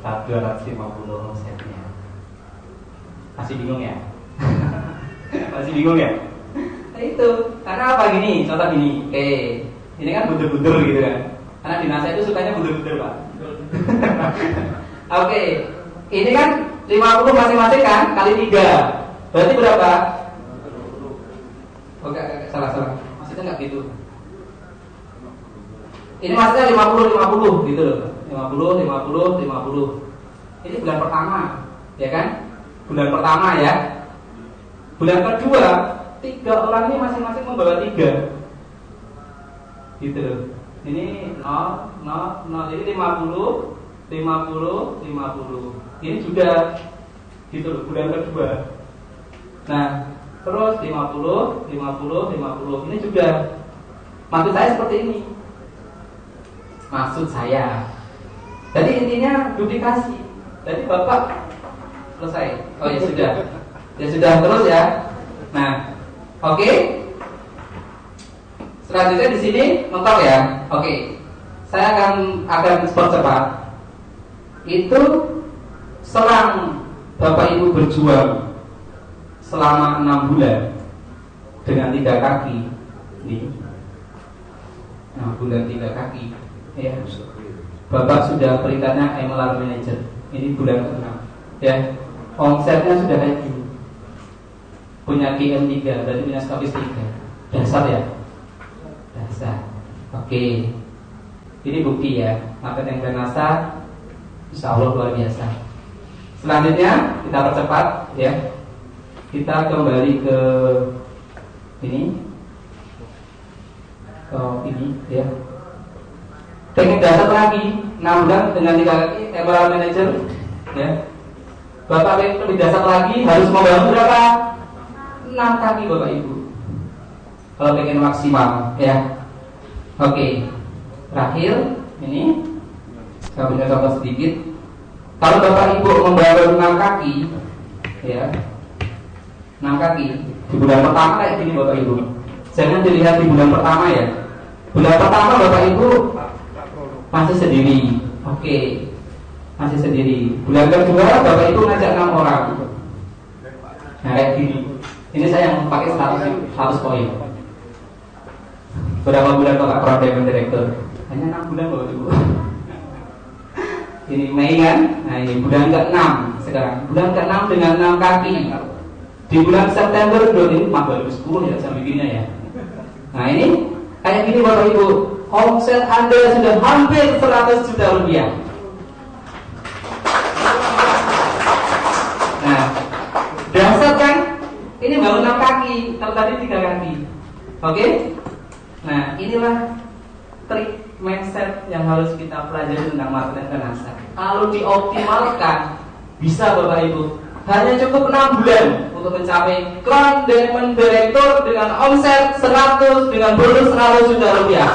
250 omsetnya. Masih bingung ya? Masih bingung ya? Nah, itu karena apa gini? Contoh gini, oke, ini kan bunder-bunder gitu kan? Karena di NASA itu sukanya bunder-bunder Pak. Oke, ini kan 50 masing-masing kan kali 3, berarti berapa? Oke, salah. Maksudnya nggak gitu. Ini maksudnya 50 gitu loh. 50. Ini bulan pertama, ya kan? Bulan pertama ya. Bulan kedua, 3 orang ini masing-masing membawa 3. Gitu loh. Ini 0. Jadi 50. Ini juga gitu loh, bulan kedua. Nah, terus 50. Ini juga. Maksud saya seperti ini. Maksud saya. Jadi intinya duplikasi. Jadi Bapak selesai. Oh ya sudah. Ya sudah terus ya. Nah, oke. Selanjutnya di sini mentok ya. Oke. Saya akan cepat. Itu selang Bapak Ibu berjuang selama 6 bulan dengan 3 kaki. Nih. 6 bulan 3 kaki. Ya. Bapak sudah peringkatnya MLR Manager. Ini bulan ke-6. Ya. Omsetnya sudah kayak gini. Punya GM 3, berarti punya stokis 3. Dasar ya? Dasar. Oke. Ini bukti ya. Market yang NASA Insya Allah luar biasa. Selanjutnya kita percepat ya. Kita kembali ke ini. Ya. Pengen dasar lagi 6 bulan dengan 3 kaki MLR Manager ya. Bapak pengen lebih dasar lagi harus membangun berapa? 6 kaki Bapak Ibu. Kalau pengen maksimal ya. Oke. Terakhir ini saya punya contoh sedikit. Kalau Bapak Ibu membangun 6 kaki ya. 6 kaki di bulan pertama kayak gini Bapak Ibu. Jangan dilihat di bulan pertama ya. Bulan pertama Bapak Ibu masih sendiri. Oke. Masih sendiri. Bulan kedua Bapak Ibu ngajak 6 orang. Nah kayak gini. Ini saya yang pakai 100 poin. Berapa bulan Bapak Product Director? Hanya 6 bulan Bapak Ibu. Ini Mei kan? Nah ini bulan ke-6 sekarang. Bulan ke-6 dengan 6 kaki. Di bulan September ini 2010 ya saya bikinnya ya. Nah ini kayak gini Bapak Ibu. Omset Anda sudah hampir 100 juta rupiah. Nah, dasar kan? Ini baru 6 kaki, kalau tadi 3 kaki. Oke? Nah, inilah trik mindset yang harus kita pelajari tentang marketing finansa. Kalau dioptimalkan, bisa Bapak Ibu. Hanya cukup 6 bulan untuk mencapai Crown Diamond Director dengan omset 100 dengan bonus 100 juta rupiah.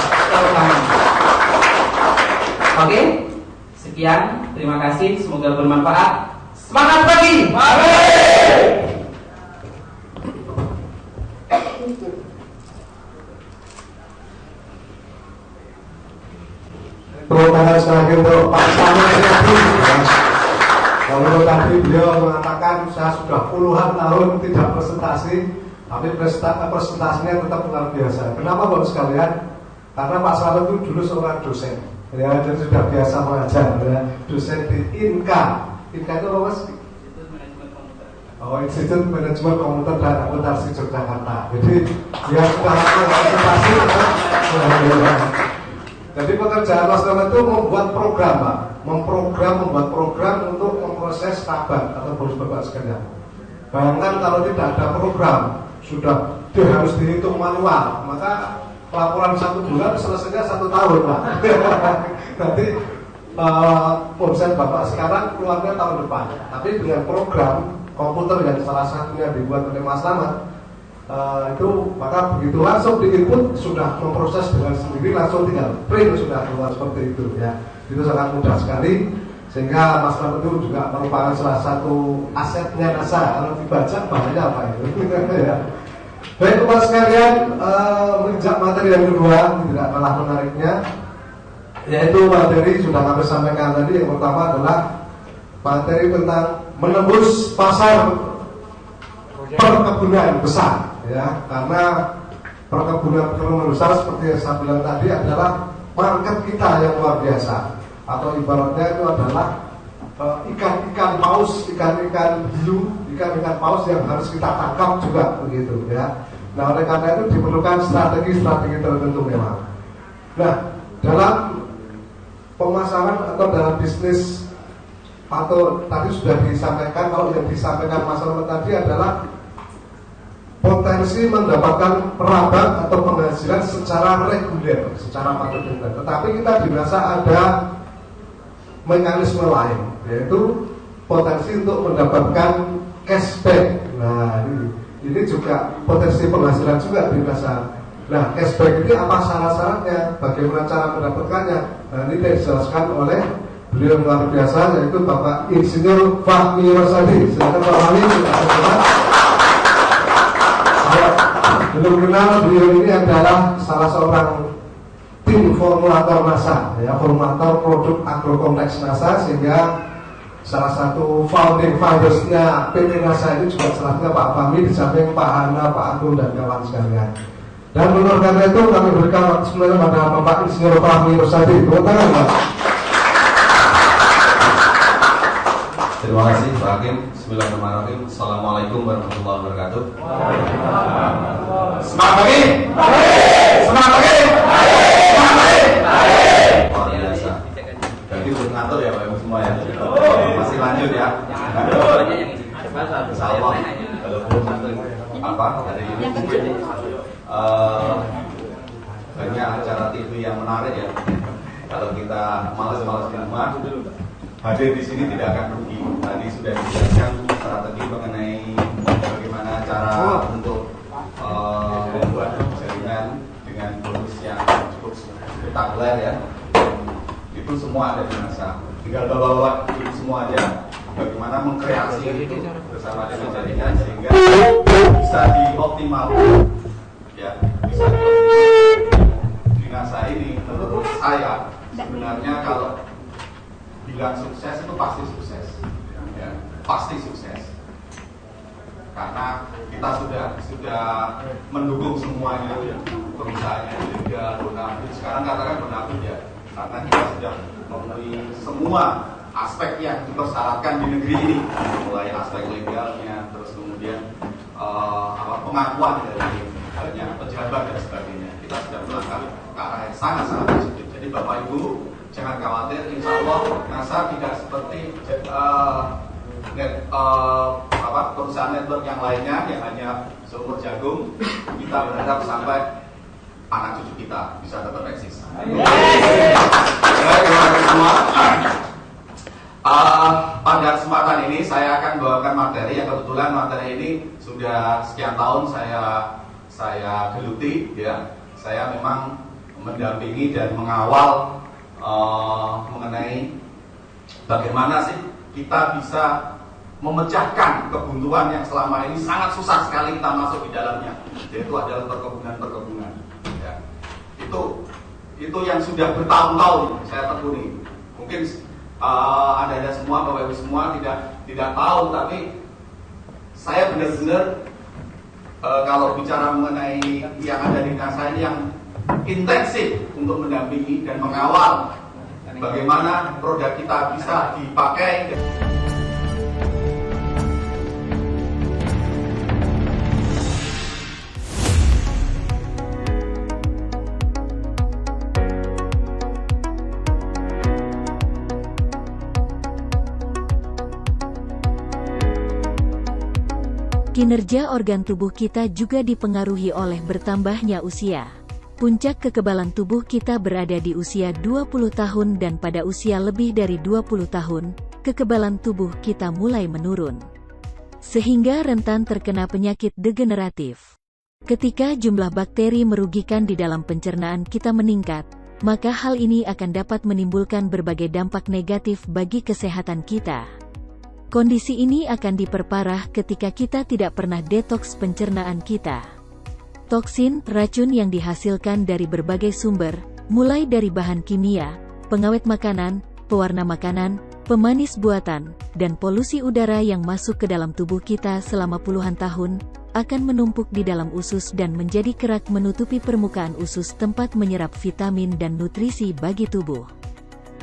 Oke? Sekian, terima kasih, semoga bermanfaat. Semangat pagi! Tepuk tangan sekali lagi untuk Pak Samuel tadi. Kalau tadi beliau mengatakan saya sudah puluhan tahun tidak presentasi, tapi presentasinya tetap luar biasa. Kenapa Bapak sekalian? Karena Pak Samuel itu dulu seorang dosen, ya, jadi sudah biasa mengajar, ya. Dosen di INKA. INKA itu apa Mas? Institut Manajemen Komputer dan Akuntansi Yogyakarta. Jadi dia sudah presentasi. Jadi pekerjaan Mas Samuel itu membuat program, Pak. Membuat program untuk memproses kabar atau bonus Bapak sekalian. Bayangkan kalau tidak ada program, sudah harus dihitung manual, maka laporan 1 bulan selesainya 1 tahun, Pak. Nanti omset Bapak sekarang keluarnya tahun depan. Tapi dengan program komputer yang salah satunya dibuat oleh Mas Slamet, itu maka begitu langsung di-input sudah memproses dengan sendiri, langsung tinggal print sudah keluar seperti itu ya. Itu sangat mudah sekali, sehingga Mas Slamet itu juga merupakan salah satu asetnya NASA. Kalau dibaca bahannya apa itu? Ya. Baik Bapak sekalian, menginjak materi yang kedua, tidak kalah menariknya, yaitu materi sudah kami sampaikan tadi. Yang pertama adalah materi tentang menembus pasar perkebunan besar, ya, karena perkebunan besar seperti yang saya bilang tadi adalah market kita yang luar biasa, atau ibaratnya itu adalah ikan-ikan paus, ikan-ikan hiu, ikan-ikan paus yang harus kita tangkap juga begitu, ya. Nah, oleh karena itu diperlukan strategi-strategi tertentu memang. Nah, dalam pemasaran atau dalam bisnis, atau tadi sudah disampaikan, kalau yang disampaikan Mas Romo tadi adalah potensi mendapatkan perabot atau penghasilan secara reguler, secara patut. Tetapi kita dirasa ada mekanisme lain, yaitu potensi untuk mendapatkan cashback. Nah, ini juga potensi penghasilan juga dirasa. Nah, cashback ini apa syarat-syaratnya? Bagaimana cara mendapatkannya? Nah, ini dijelaskan oleh beliau yang luar biasa, yaitu Bapak Insinyur Fahmi Rosadi. Silakan Pak Fahmi. Belum kenal, beliau ini adalah salah seorang tim formulator NASA, ya, formulator produk agrokompleks NASA, sehingga salah satu founding fathers-nya PT NASA ini juga salahnya Pak Fahmi, di samping Pak Hana, Pak Agung dan kawan sekalian. Dan menurut karena itu kami berikan waktu sebenarnya pada Bapak Insinyur Fahmi Rosadi. Tepuk tangan, Pak. Terima kasih Pak Hakim. Bismillahirrahmanirrahim. Assalamualaikum warahmatullahi wabarakatuh. Semangat pagi. Semangat pagi. Semangat pagi. Luar biasa. Jadi untuk ngatur ya Pak Ibu semua ya. Masih lanjut ya. Insya Allah kalau belum apa hari ini banyak acara TV yang menarik ya. Kalau kita malas-malas di rumah, hadir di sini tidak akan rugi. Tadi sudah dijelaskan strategi mengenai bagaimana cara untuk membuat jaringan dengan bonus yang cukup spektakuler ya. Itu semua ada di NASA. Tinggal bawa-bawa itu semua aja. Bagaimana mengkreasi itu bersama dengan jaringan sehingga bisa dioptimalkan. Ya, bisa di NASA ini menurut saya sebenarnya kalau bilang sukses itu pasti sukses, ya, pasti sukses. Karena kita sudah mendukung semuanya, perusahaannya juga bonafit. Sekarang katakan bonafit ya, karena kita sudah memenuhi semua aspek yang dipersyaratkan di negeri ini, mulai aspek legalnya, terus kemudian pengakuan dari banyak pejabat dan sebagainya. Kita sudah melangkah ke arah yang sangat-sangat positif. Jadi Bapak Ibu jangan khawatir, insya Allah NASA tidak seperti perusahaan network yang lainnya yang hanya seumur jagung. Kita berharap sampai anak cucu kita bisa tetap eksis. Pada kesempatan ini saya akan bawakan materi yang kebetulan materi ini sudah sekian tahun saya geluti ya. Saya memang mendampingi dan mengawal mengenai bagaimana sih kita bisa memecahkan kebuntuan yang selama ini sangat susah sekali kita masuk di dalamnya, yaitu adalah perkebunan. Ya. Itu yang sudah bertahun-tahun saya tekuni. Mungkin Anda semua, Bapak Ibu semua tidak tahu, tapi saya benar-benar kalau bicara mengenai yang ada di NASA ini yang intensif untuk mendampingi dan mengawal bagaimana produk kita bisa dipakai. Kinerja organ tubuh kita juga dipengaruhi oleh bertambahnya usia. Puncak kekebalan tubuh kita berada di usia 20 tahun dan pada usia lebih dari 20 tahun, kekebalan tubuh kita mulai menurun. Sehingga rentan terkena penyakit degeneratif. Ketika jumlah bakteri merugikan di dalam pencernaan kita meningkat, maka hal ini akan dapat menimbulkan berbagai dampak negatif bagi kesehatan kita. Kondisi ini akan diperparah ketika kita tidak pernah detoks pencernaan kita. Toksin, racun yang dihasilkan dari berbagai sumber, mulai dari bahan kimia, pengawet makanan, pewarna makanan, pemanis buatan, dan polusi udara yang masuk ke dalam tubuh kita selama puluhan tahun, akan menumpuk di dalam usus dan menjadi kerak menutupi permukaan usus tempat menyerap vitamin dan nutrisi bagi tubuh.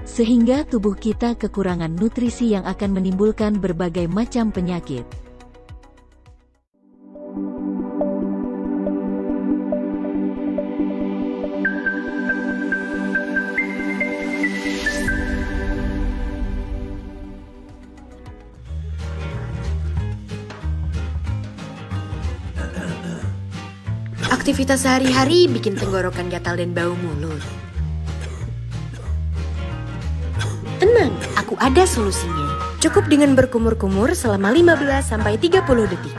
Sehingga tubuh kita kekurangan nutrisi yang akan menimbulkan berbagai macam penyakit. Aktivitas sehari-hari bikin tenggorokan gatal dan bau mulut. Tenang, aku ada solusinya. Cukup dengan berkumur-kumur selama 15-30 detik.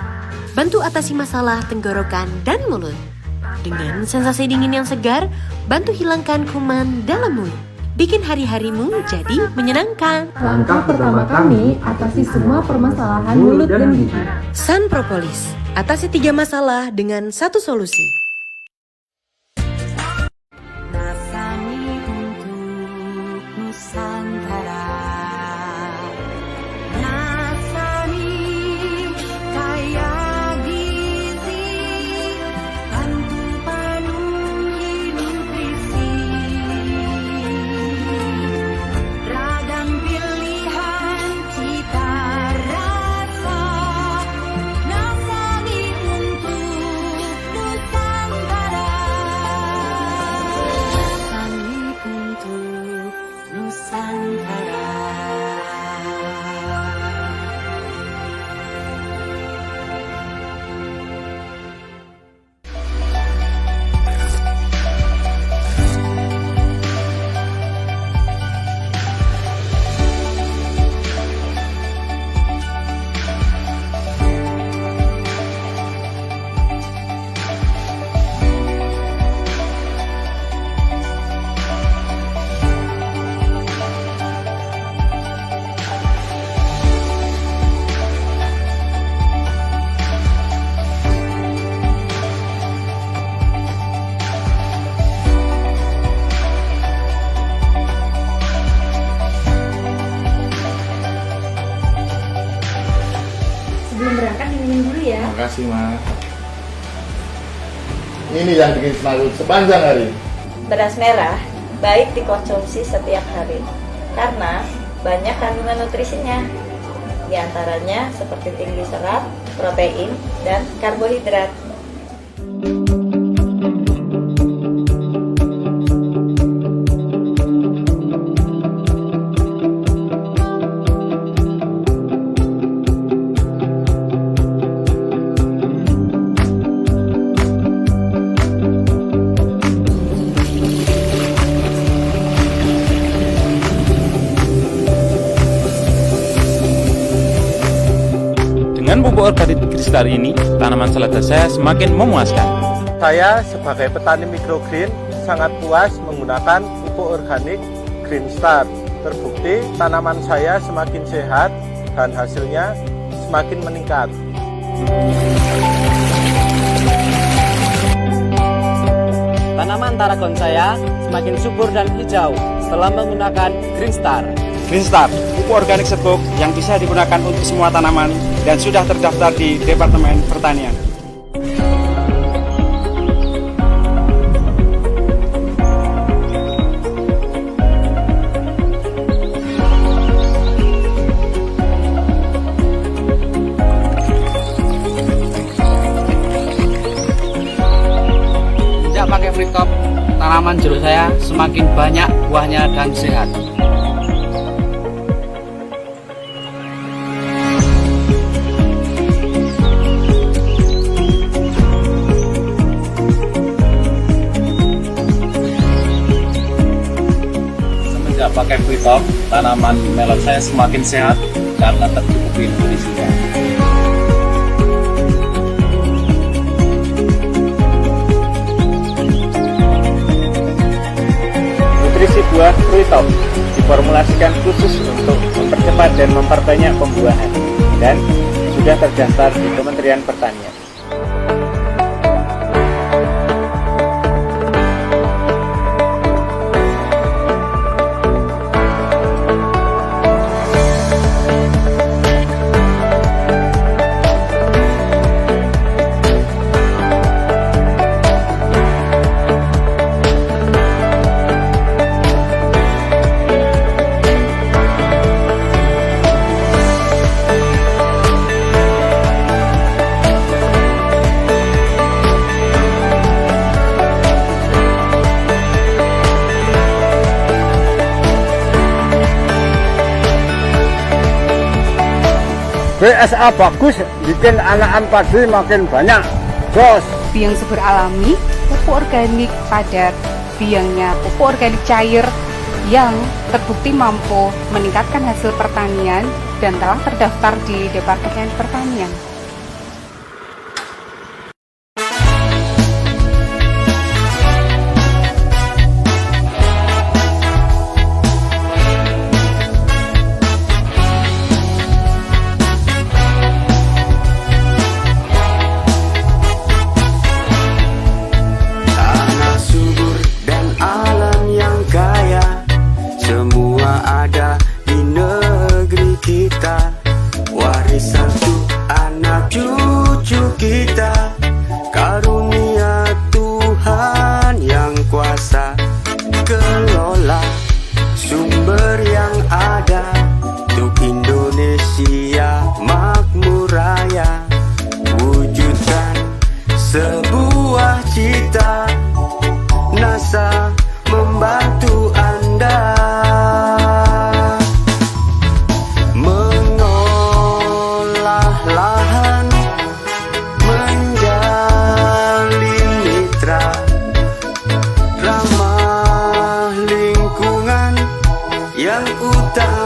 Bantu atasi masalah tenggorokan dan mulut. Dengan sensasi dingin yang segar, bantu hilangkan kuman dalam mulut. Bikin hari-harimu jadi menyenangkan. Langkah pertama kami, atasi semua permasalahan mulut dan gigi. Sun Propolis, atasi 3 masalah dengan 1 solusi. Sebelum berangkat diminum dulu ya. Makasih, Ma. Ini yang bikin semangat sepanjang hari. Beras merah baik dikonsumsi setiap hari karena banyak kandungan nutrisinya. Di antaranya seperti tinggi serat, protein, dan karbohidrat. Dengan pupuk organik Greenstar ini, tanaman selada saya semakin memuaskan. Saya sebagai petani mikrogreen sangat puas menggunakan pupuk organik Greenstar. Terbukti tanaman saya semakin sehat dan hasilnya semakin meningkat. Tanaman taragon saya semakin subur dan hijau setelah menggunakan Greenstar. Greenstar, pupuk organik serbuk yang bisa digunakan untuk semua tanaman dan sudah terdaftar di Departemen Pertanian. Sejak pakai Free Top, tanaman jeruk saya semakin banyak buahnya dan sehat. Pakai Free Top, tanaman melon saya semakin sehat karena tercukupi nutrisinya. Nutrisi buah Free Top diformulasikan khusus untuk mempercepat dan memperbanyak pembuahan dan sudah terdaftar di Kementerian Pertanian. BSA bagus, bikin anakan padi makin banyak. Jos. Biang subur alami, pupuk organik padat, biangnya pupuk organik cair yang terbukti mampu meningkatkan hasil pertanian dan telah terdaftar di Departemen Pertanian. Warisan untuk anak cucu kita, karunia Tuhan yang kuasa. Kelola sumber yang ada untuk Indonesia makmur raya. Wujudkan sebuah cita, NASA membantu Anda. Yang utama